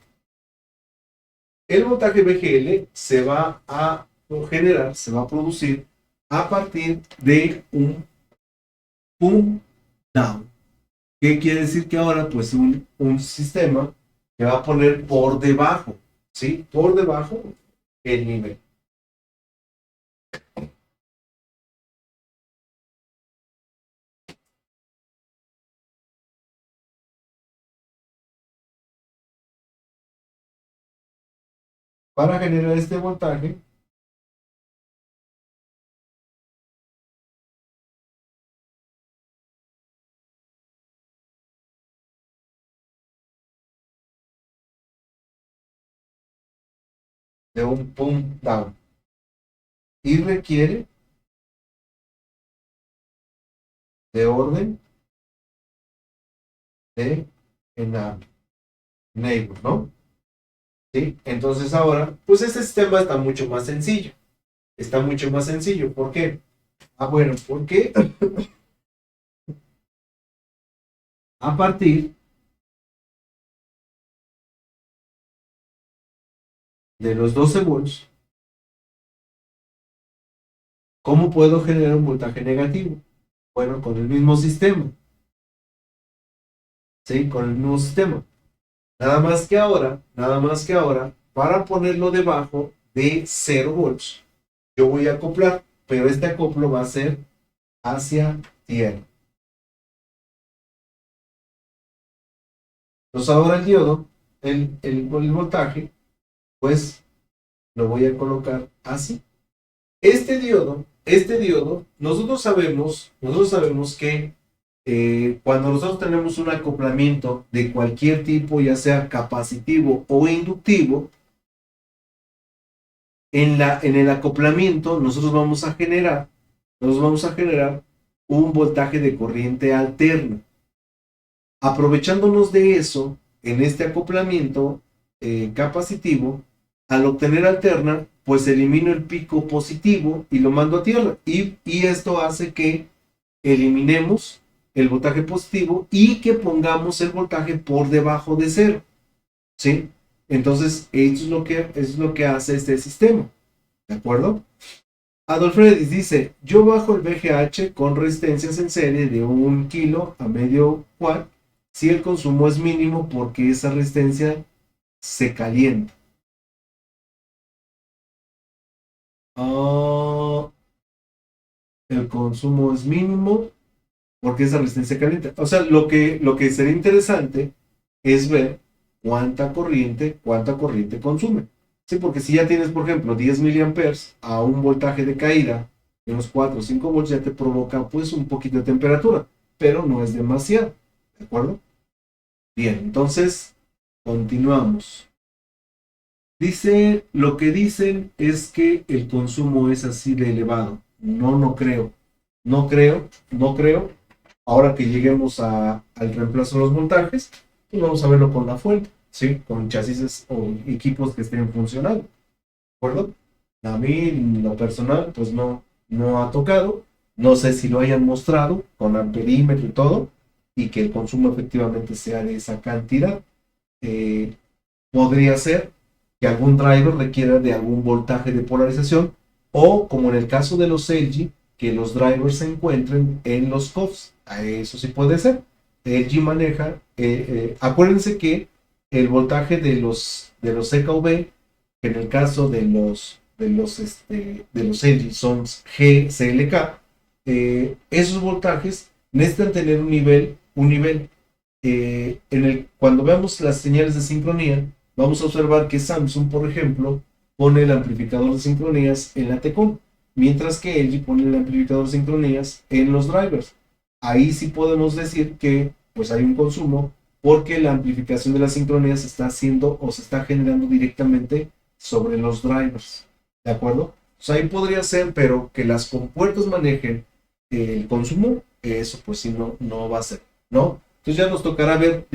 El voltaje VGL se va a generar, se va a producir a partir de un pump down. ¿Qué quiere decir? Que ahora, pues, un sistema que va a poner por debajo, ¿sí? Por debajo el nivel. Para generar este voltaje, de un pump down. Y requiere de orden de enable, ¿no? ¿Sí? Entonces ahora, pues este sistema está mucho más sencillo. Está mucho más sencillo. ¿Por qué? Bueno, porque a partir de los 12 volts, ¿cómo puedo generar un voltaje negativo? Bueno, con el mismo sistema. ¿Sí? Con el mismo sistema. Nada más que ahora, para ponerlo debajo de 0 volts, yo voy a acoplar, pero este acoplo va a ser hacia tierra. Entonces ahora el diodo, el voltaje, pues lo voy a colocar así. Este diodo, nosotros sabemos que cuando nosotros tenemos un acoplamiento de cualquier tipo, ya sea capacitivo o inductivo, en el acoplamiento nosotros vamos a generar un voltaje de corriente alterna. Aprovechándonos de eso, en este acoplamiento capacitivo, al obtener alterna, pues elimino el pico positivo y lo mando a tierra. Y esto hace que eliminemos el voltaje positivo y que pongamos el voltaje por debajo de cero. ¿Sí? Entonces, eso es lo que hace este sistema. ¿De acuerdo? Adolfredis dice, yo bajo el VGH con resistencias en serie de 1 kilo a medio watt si el consumo es mínimo porque esa resistencia se calienta. Ah, el consumo es mínimo porque esa resistencia se calienta. O sea, lo que sería interesante es ver cuánta corriente consume. Sí, porque si ya tienes, por ejemplo, 10 miliamperes a un voltaje de caída de unos 4 o 5 volts, ya te provoca pues un poquito de temperatura, pero no es demasiado. ¿De acuerdo? Bien, entonces continuamos. Dice, lo que dicen es que el consumo es así de elevado. No, no creo. No creo, no creo. Ahora que lleguemos al reemplazo de los voltajes, pues vamos a verlo con la fuente, ¿sí? Con chasis o equipos que estén funcionando, ¿de acuerdo? A mí, en lo personal, pues no ha tocado. No sé si lo hayan mostrado con amperímetro y todo, y que el consumo efectivamente sea de esa cantidad. Eh, Podría ser que algún driver requiera de algún voltaje de polarización o, como en el caso de los LG, que los drivers se encuentren en los COFs. Eso sí puede ser. LG maneja, acuérdense que el voltaje de los CKV, que en el caso de los LG son GCLK, esos voltajes necesitan tener un nivel. Cuando veamos las señales de sincronía, vamos a observar que Samsung, por ejemplo, pone el amplificador de sincronías en la Tecon, mientras que LG pone el amplificador de sincronías en los drivers. Ahí sí podemos decir que pues hay un consumo porque la amplificación de las sincronías se está haciendo o se está generando directamente sobre los drivers. ¿De acuerdo? O sea, ahí podría ser, pero que las compuertas manejen el consumo, eso pues sí no va a ser, ¿no? Entonces ya nos tocará ver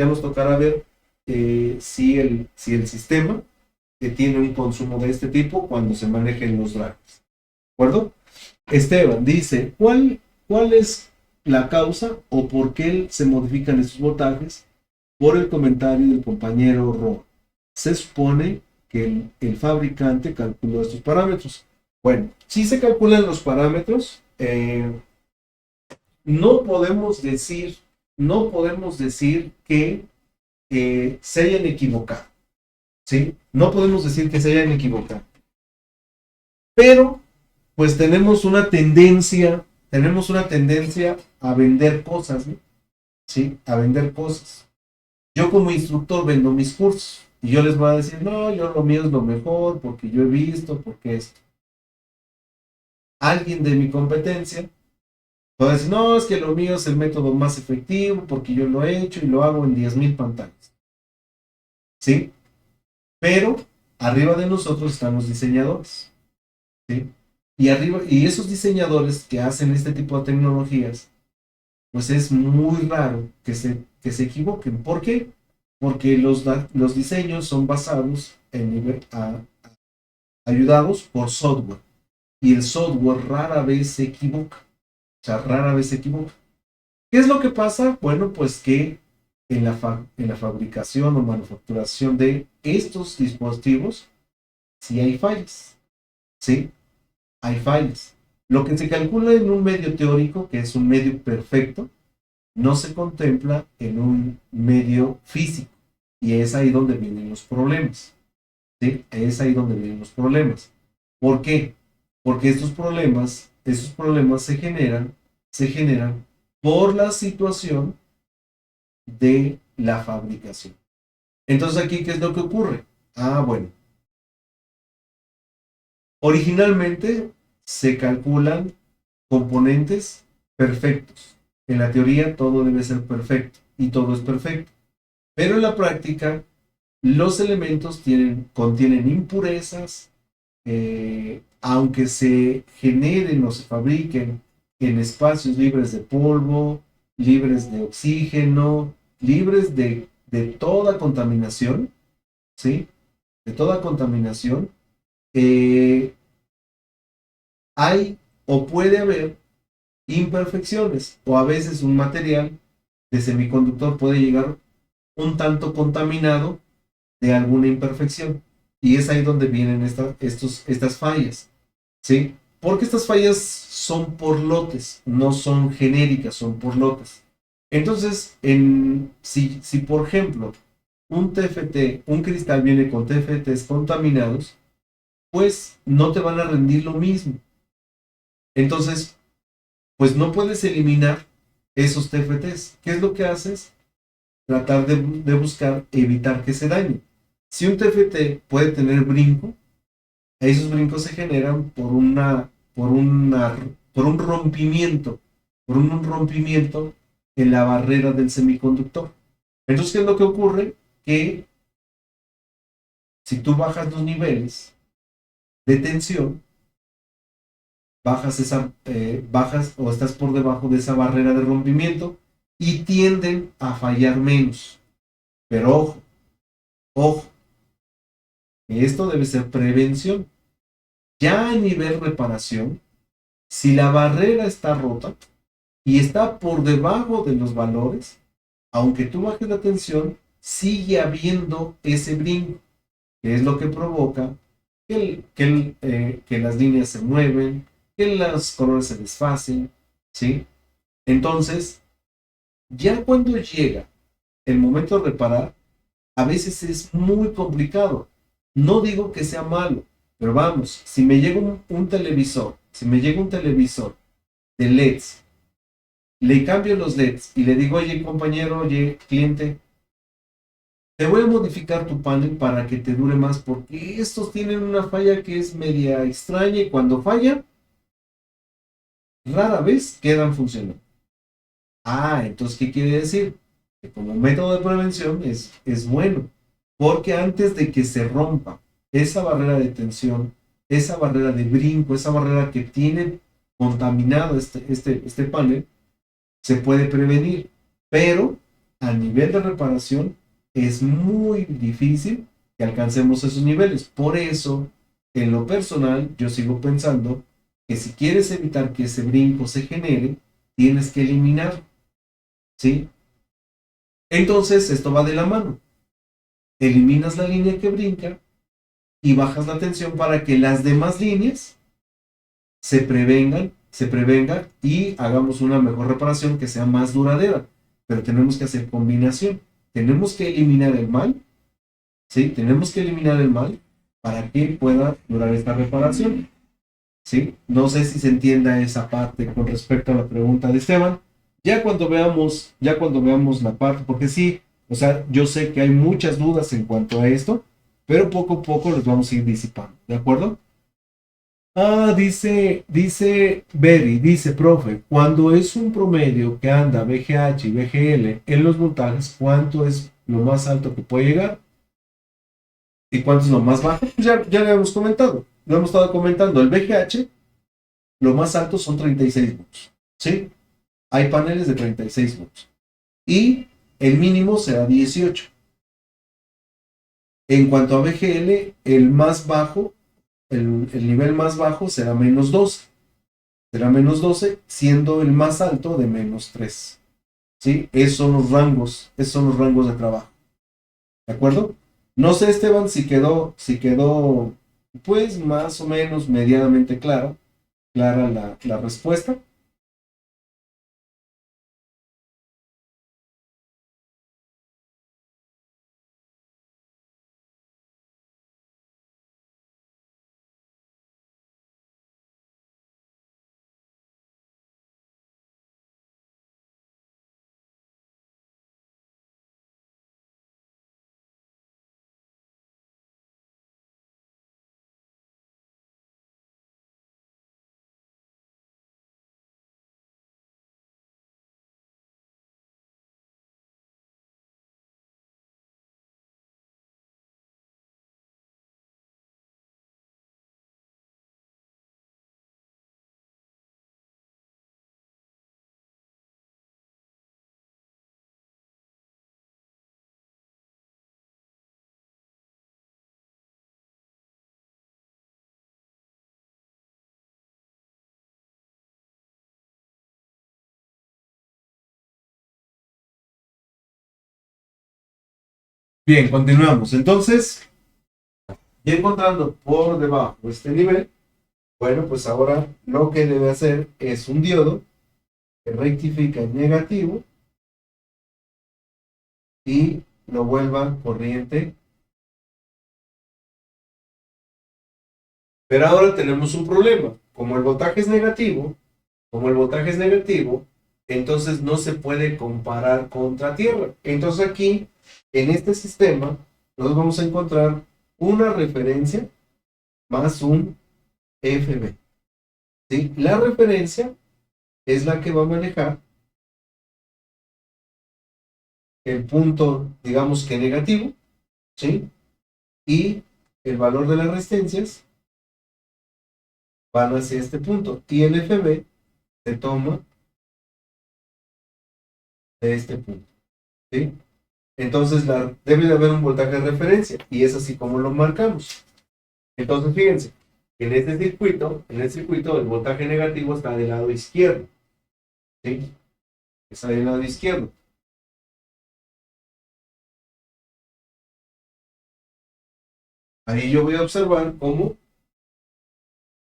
si el sistema tiene un consumo de este tipo cuando se manejen los drivers. ¿De acuerdo? Esteban dice, ¿cuál es la causa o por qué se modifican estos voltajes? Por el comentario del compañero Ro. Se supone que el fabricante calculó estos parámetros. Bueno, si se calculan los parámetros, no podemos decir, no podemos decir que se hayan equivocado, ¿sí? No podemos decir que se hayan equivocado. Pero, pues tenemos una tendencia a vender cosas, ¿no? ¿Sí? A vender cosas. Yo como instructor vendo mis cursos y yo les voy a decir, no, yo lo mío es lo mejor porque yo he visto, porque esto. Alguien de mi competencia puede decir, no, es que lo mío es el método más efectivo porque yo lo he hecho y lo hago en 10,000 pantallas. ¿Sí? Pero arriba de nosotros están los diseñadores, ¿sí? Y esos diseñadores que hacen este tipo de tecnologías, pues es muy raro que se equivoquen. ¿Por qué? Porque los diseños son basados ayudados por software. Y el software rara vez se equivoca. O sea, rara vez se equivoca. ¿Qué es lo que pasa? Bueno, pues que en la fabricación o manufacturación de estos dispositivos, sí hay fallas. ¿Sí? Hay fallas. Lo que se calcula en un medio teórico, que es un medio perfecto, no se contempla en un medio físico. Y es ahí donde vienen los problemas. ¿Sí? Es ahí donde vienen los problemas. ¿Por qué? Porque estos problemas se generan por la situación de la fabricación. Entonces aquí, ¿qué es lo que ocurre? Ah, bueno, originalmente se calculan componentes perfectos. En la teoría todo debe ser perfecto y todo es perfecto. Pero en la práctica los elementos contienen impurezas, aunque se generen o se fabriquen en espacios libres de polvo, libres de oxígeno, libres de toda contaminación, ¿sí? De toda contaminación, eh, hay o puede haber imperfecciones, o a veces un material de semiconductor puede llegar un tanto contaminado de alguna imperfección. Y es ahí donde vienen estas fallas, ¿sí? Porque estas fallas son por lotes, no son genéricas, son por lotes. Entonces, si por ejemplo un TFT, un cristal viene con TFTs contaminados, pues no te van a rendir lo mismo. Entonces, pues no puedes eliminar esos TFTs. ¿Qué es lo que haces? Tratar de buscar evitar que se dañe. Si un TFT puede tener brinco, esos brincos se generan por un rompimiento, en la barrera del semiconductor. Entonces, ¿qué es lo que ocurre? Que si tú bajas los niveles de tensión, bajas o estás por debajo de esa barrera de rompimiento y tienden a fallar menos. Pero ojo, ojo, esto debe ser prevención. Ya a nivel reparación, si la barrera está rota y está por debajo de los valores, aunque tú bajes la tensión, sigue habiendo ese brinco, que es lo que provoca que las líneas se mueven, que los colores se desfacen, ¿sí? Entonces, ya cuando llega el momento de reparar, a veces es muy complicado. No digo que sea malo, pero vamos, si me llega un televisor, si me llega un televisor de LEDs, le cambio los LEDs y le digo, oye compañero, oye cliente, te voy a modificar tu panel para que te dure más porque estos tienen una falla que es media extraña y cuando falla, rara vez quedan funcionando. Ah, entonces, ¿qué quiere decir? Que como método de prevención es bueno, porque antes de que se rompa esa barrera de tensión, esa barrera de brinco, esa barrera que tiene contaminado este panel, se puede prevenir, pero a nivel de reparación es muy difícil que alcancemos esos niveles. Por eso, en lo personal, yo sigo pensando que si quieres evitar que ese brinco se genere, tienes que eliminar, ¿sí? Entonces, esto va de la mano. Eliminas la línea que brinca y bajas la tensión para que las demás líneas se prevengan y hagamos una mejor reparación que sea más duradera. Pero tenemos que hacer combinación. Tenemos que eliminar el mal, ¿sí? Tenemos que eliminar el mal para que pueda durar esta reparación, ¿sí? No sé si se entienda esa parte con respecto a la pregunta de Esteban. Ya cuando veamos la parte, porque sí, o sea, yo sé que hay muchas dudas en cuanto a esto, pero poco a poco los vamos a ir disipando, ¿de acuerdo? Ah, dice Berry, dice, profe, cuando es un promedio que anda VGH y VGL en los voltajes, ¿cuánto es lo más alto que puede llegar? ¿Y cuánto es lo más bajo? Pues ya lo hemos comentado, lo hemos estado comentando. El VGH, lo más alto son 36 volts, ¿sí? Hay paneles de 36 volts. Y el mínimo será 18. En cuanto a VGL, el nivel más bajo será -12. Será -12, siendo el más alto de -3. ¿Sí? Esos son los rangos de trabajo. ¿De acuerdo? No sé, Esteban, si quedó, pues, más o menos medianamente clara la respuesta. Bien, continuamos. Entonces, ya encontrando por debajo este nivel, bueno, pues ahora lo que debe hacer es un diodo que rectifica en negativo y lo vuelva corriente. Pero ahora tenemos un problema. Como el voltaje es negativo, entonces no se puede comparar contra tierra. Entonces aquí, en este sistema, nos vamos a encontrar una referencia más un FB. ¿Sí? La referencia es la que va a manejar el punto, digamos que negativo, ¿sí? Y el valor de las resistencias van hacia este punto. Y el FB se toma de este punto, ¿sí? Entonces debe de haber un voltaje de referencia y es así como lo marcamos. Entonces fíjense, en este circuito el voltaje negativo está del lado izquierdo, ¿sí? Está del lado izquierdo. Ahí yo voy a observar cómo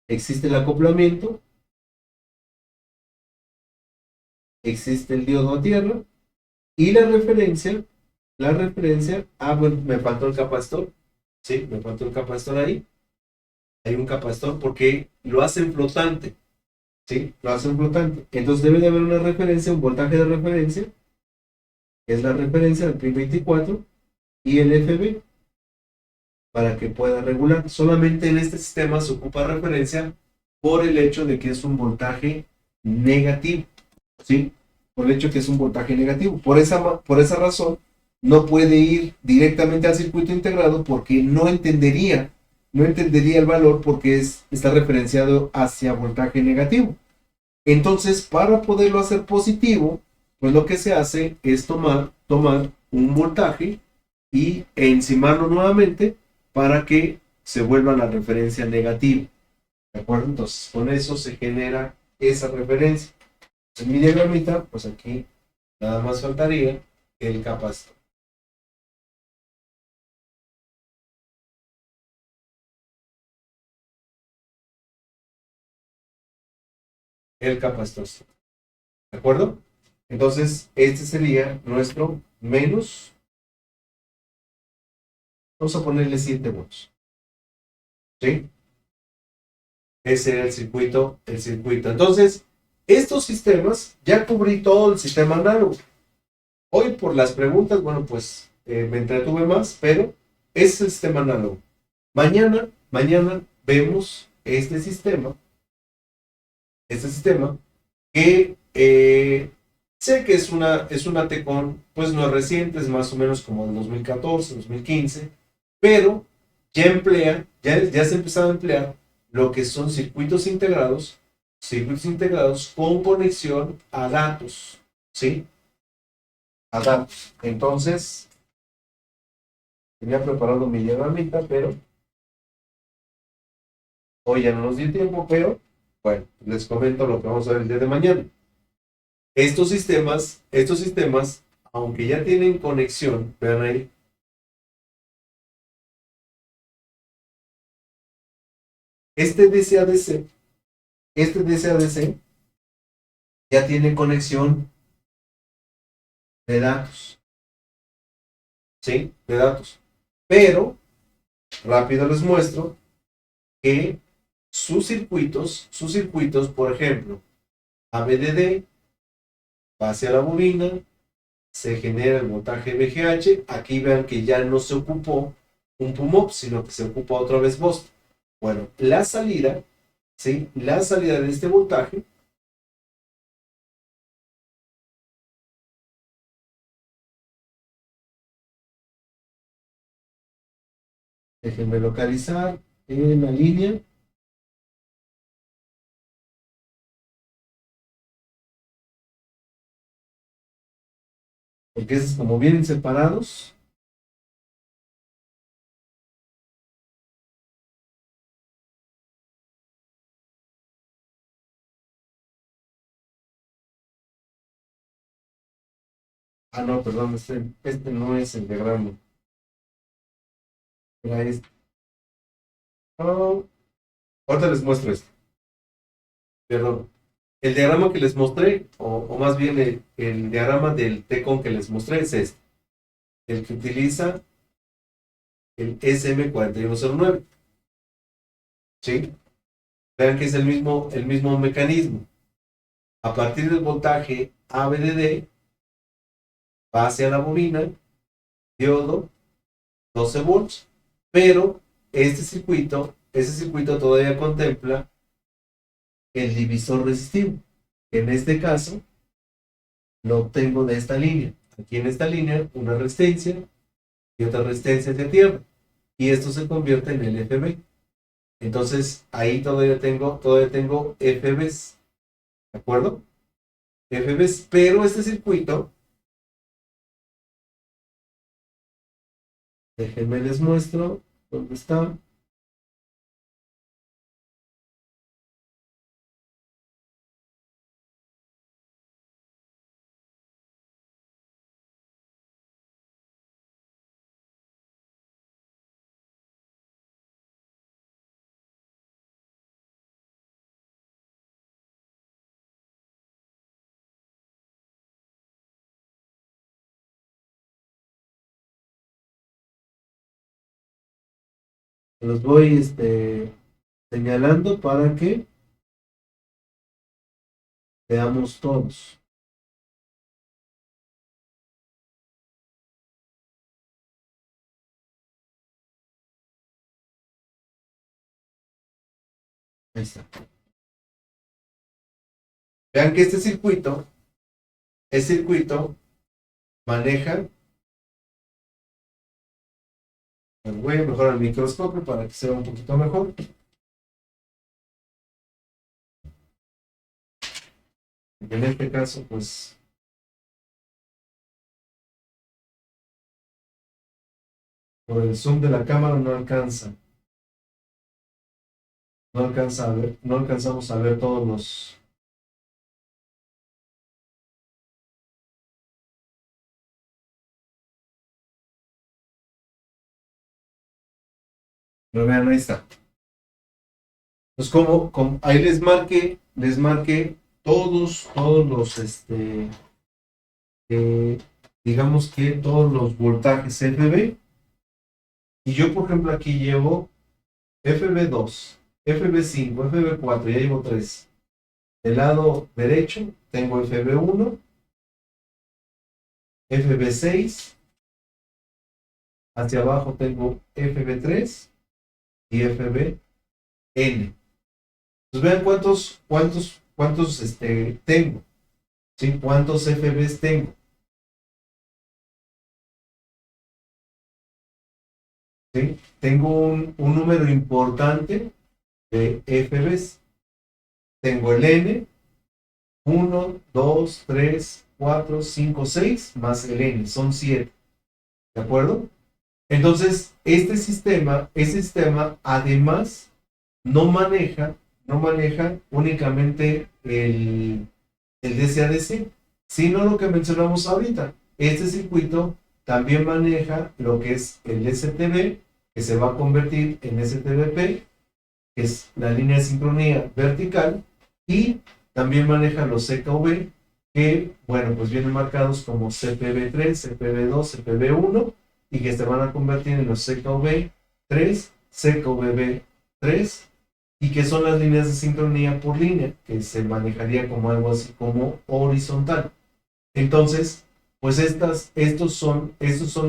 existe el acoplamiento, existe el diodo a tierra y bueno, me faltó el capacitor, ¿sí? Me faltó el capacitor ahí. Hay un capacitor porque lo hacen flotante, ¿sí? Lo hacen flotante. Entonces debe de haber una referencia, un voltaje de referencia, que es la referencia del PIN 24, y el FB, para que pueda regular. Solamente en este sistema se ocupa referencia por el hecho de que es un voltaje negativo, ¿sí? Por el hecho de que es un voltaje negativo. Por esa razón, no puede ir directamente al circuito integrado porque no entendería el valor porque está referenciado hacia voltaje negativo. Entonces, para poderlo hacer positivo, pues lo que se hace es tomar un voltaje y encimarlo nuevamente para que se vuelva la referencia negativa. ¿De acuerdo? Entonces, con eso se genera esa referencia. En mi diagramita, pues aquí nada más faltaría el capacitor. El capacitor. ¿De acuerdo? Entonces, este sería nuestro menos, vamos a ponerle 7 volts. ¿Sí? Ese era el circuito, el circuito. Entonces, estos sistemas, ya cubrí todo el sistema análogo. Hoy por las preguntas, bueno, pues me entretuve más, pero ese es el sistema análogo. Mañana vemos este sistema que sé que es una Tecon, pues no es reciente, es más o menos como del 2014, 2015, pero ya se empezaron a emplear lo que son circuitos integrados con conexión a datos, ¿sí? A datos. Entonces, tenía preparado mi diagramita, pero hoy ya no nos dio tiempo, pero bueno, les comento lo que vamos a ver el día de mañana. Estos sistemas, aunque ya tienen conexión, vean ahí, este DC-DC, este DC-DC ya tiene conexión de datos, ¿sí? De datos. Pero, rápido les muestro que sus circuitos, por ejemplo, ABDD, va hacia la bobina, se genera el voltaje VGH, aquí vean que ya no se ocupó un PUMOP, sino que se ocupa otra vez BOST. Bueno, la salida, ¿sí? La salida de este voltaje, déjenme localizar en la línea, porque esos como vienen separados. Ah, no, perdón, este no es el diagrama. Era este. Oh, ahorita les muestro esto. Perdón. El diagrama que les mostré, o más bien el diagrama del TECON que les mostré es este. El que utiliza el SM4109. ¿Sí? Vean que es el mismo mecanismo. A partir del voltaje ABDD, va hacia la bobina, diodo, 12 volts, pero ese circuito todavía contempla el divisor resistivo. En este caso, lo obtengo de esta línea. Aquí en esta línea, una resistencia y otra resistencia hacia tierra. Y esto se convierte en el FB. Entonces, ahí todavía tengo FBs. ¿De acuerdo? FBs, pero este circuito, déjenme les muestro dónde está. Los voy señalando para que veamos todos. Ahí está. Vean que este circuito maneja. Voy a mejorar el microscopio para que se vea un poquito mejor. En este caso, pues, por el zoom de la cámara no alcanza. No alcanza a ver, no alcanzamos a ver todos los. Pero vean, ahí está. Pues como ahí les marqué todos los, eh, digamos que todos los voltajes FB. Y yo, por ejemplo, aquí llevo FB2, FB5, FB4, ya llevo 3. Del lado derecho tengo FB1, FB6, hacia abajo tengo FB3 y FBN. Pues vean cuántos tengo, ¿sí? ¿Cuántos FBs tengo? ¿Sí? Tengo un número importante de FBs. Tengo el N, 1, 2, 3, 4, 5, 6, más el N, son 7. ¿De acuerdo? Entonces, este sistema además no maneja únicamente el DC-DC, sino lo que mencionamos ahorita. Este circuito también maneja lo que es el STB, que se va a convertir en STBP, que es la línea de sincronía vertical, y también maneja los CKV, que, bueno, pues vienen marcados como CPB3, CPB2, CPB1, y que se van a convertir en los CKV3, CKVB3, y que son las líneas de sincronía por línea, que se manejaría como algo así como horizontal. Entonces, pues estos son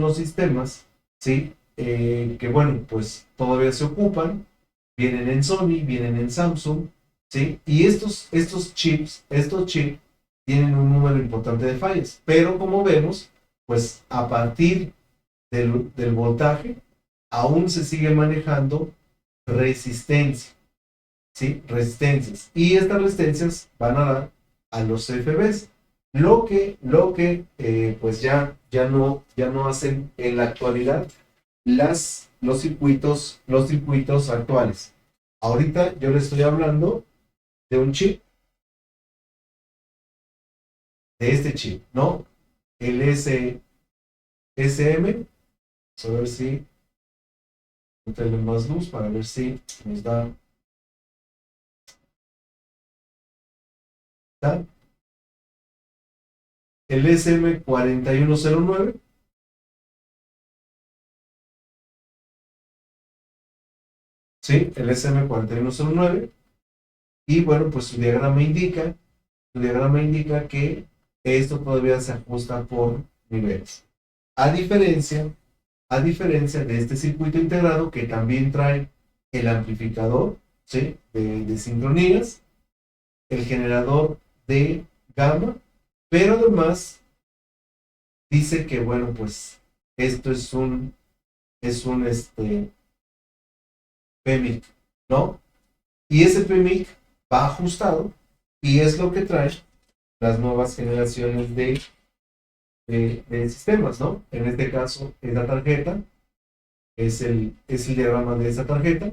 los sistemas, ¿sí? Que bueno, pues todavía se ocupan, vienen en Sony, vienen en Samsung, ¿sí? Y estos chips tienen un número importante de fallas, pero como vemos, pues a partir del voltaje, aún se sigue manejando resistencia, ¿sí? Resistencias. Y estas resistencias van a dar a los CFBs. Lo que pues ya no hacen en la actualidad los circuitos actuales. Ahorita yo les estoy hablando de un chip, de este chip, ¿no? El SM, a ver si meterle más luz para ver si nos da. ¿Está? El SM4109. ¿Sí? El SM4109. Y bueno, pues su diagrama indica que esto todavía se ajusta por niveles. A diferencia de este circuito integrado que también trae el amplificador, ¿sí? de sincronías, el generador de gamma, pero además dice que, bueno, pues esto es un PMIC, ¿no? Y ese PMIC va ajustado y es lo que trae las nuevas generaciones de sistemas, ¿no? En este caso es la tarjeta, es el diagrama de esa tarjeta,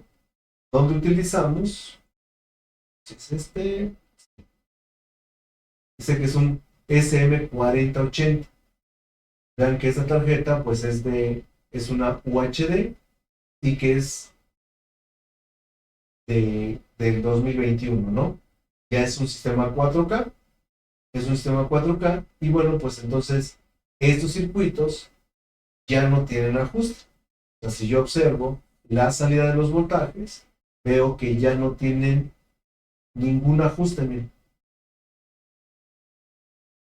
donde utilizamos, es dice que es un SM4080. Vean que esta tarjeta pues es una UHD y que es del 2021, ¿no? Ya es un sistema 4K, y bueno, pues entonces estos circuitos ya no tienen ajuste. O sea, si yo observo la salida de los voltajes, veo que ya no tienen ningún ajuste, miren.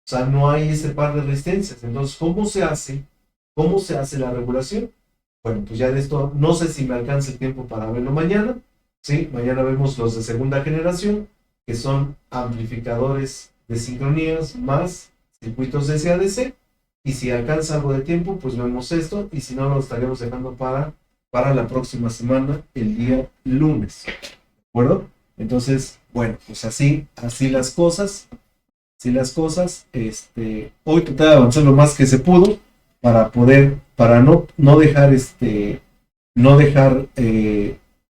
O sea, no hay ese par de resistencias. Entonces, ¿cómo se hace? ¿Cómo se hace la regulación? Bueno, pues ya de esto, no sé si me alcanza el tiempo para verlo mañana. Sí, mañana vemos los de segunda generación, que son amplificadores de sincronías más circuitos de SADC. Y si alcanza algo de tiempo, pues vemos esto. Y si no, lo estaremos dejando para la próxima semana, el día lunes. ¿De acuerdo? Entonces, bueno, pues así las cosas. Hoy traté de avanzar lo más que se pudo para no dejar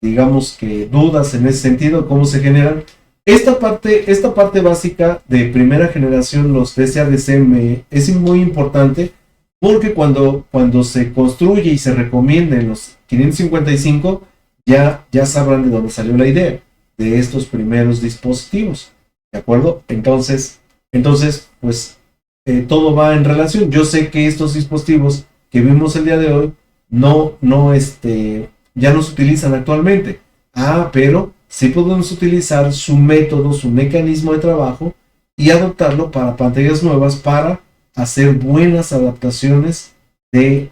digamos que dudas en ese sentido, cómo se generan. Esta parte básica de primera generación, los SADC, es muy importante porque cuando se construye y se recomienda en los 555, ya sabrán de dónde salió la idea de estos primeros dispositivos. ¿De acuerdo? Entonces pues todo va en relación. Yo sé que estos dispositivos que vimos el día de hoy ya no se utilizan actualmente. Pero sí podemos utilizar su método, su mecanismo de trabajo y adoptarlo para pantallas nuevas para hacer buenas adaptaciones de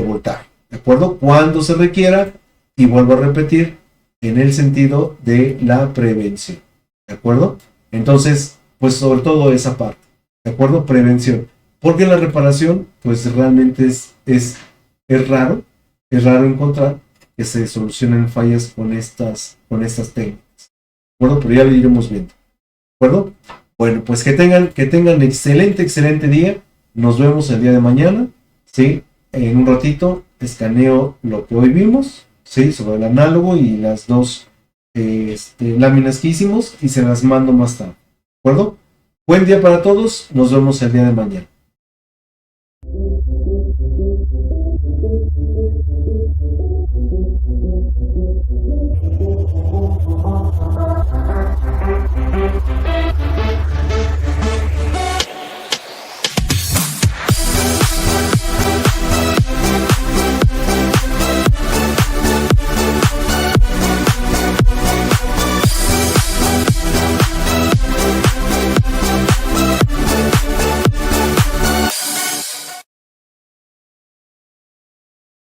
voltaje. ¿De acuerdo? Cuando se requiera, y vuelvo a repetir, en el sentido de la prevención. ¿De acuerdo? Entonces, pues sobre todo esa parte. ¿De acuerdo? Prevención. Porque la reparación, pues realmente es raro encontrar que se solucionen fallas con estas técnicas. ¿De acuerdo? Pero ya lo iremos viendo. ¿De acuerdo? Bueno, pues que tengan excelente día. Nos vemos el día de mañana. ¿Sí? En un ratito escaneo lo que hoy vimos, ¿sí? Sobre el análogo y las dos láminas que hicimos y se las mando más tarde. ¿De acuerdo? Buen día para todos. Nos vemos el día de mañana.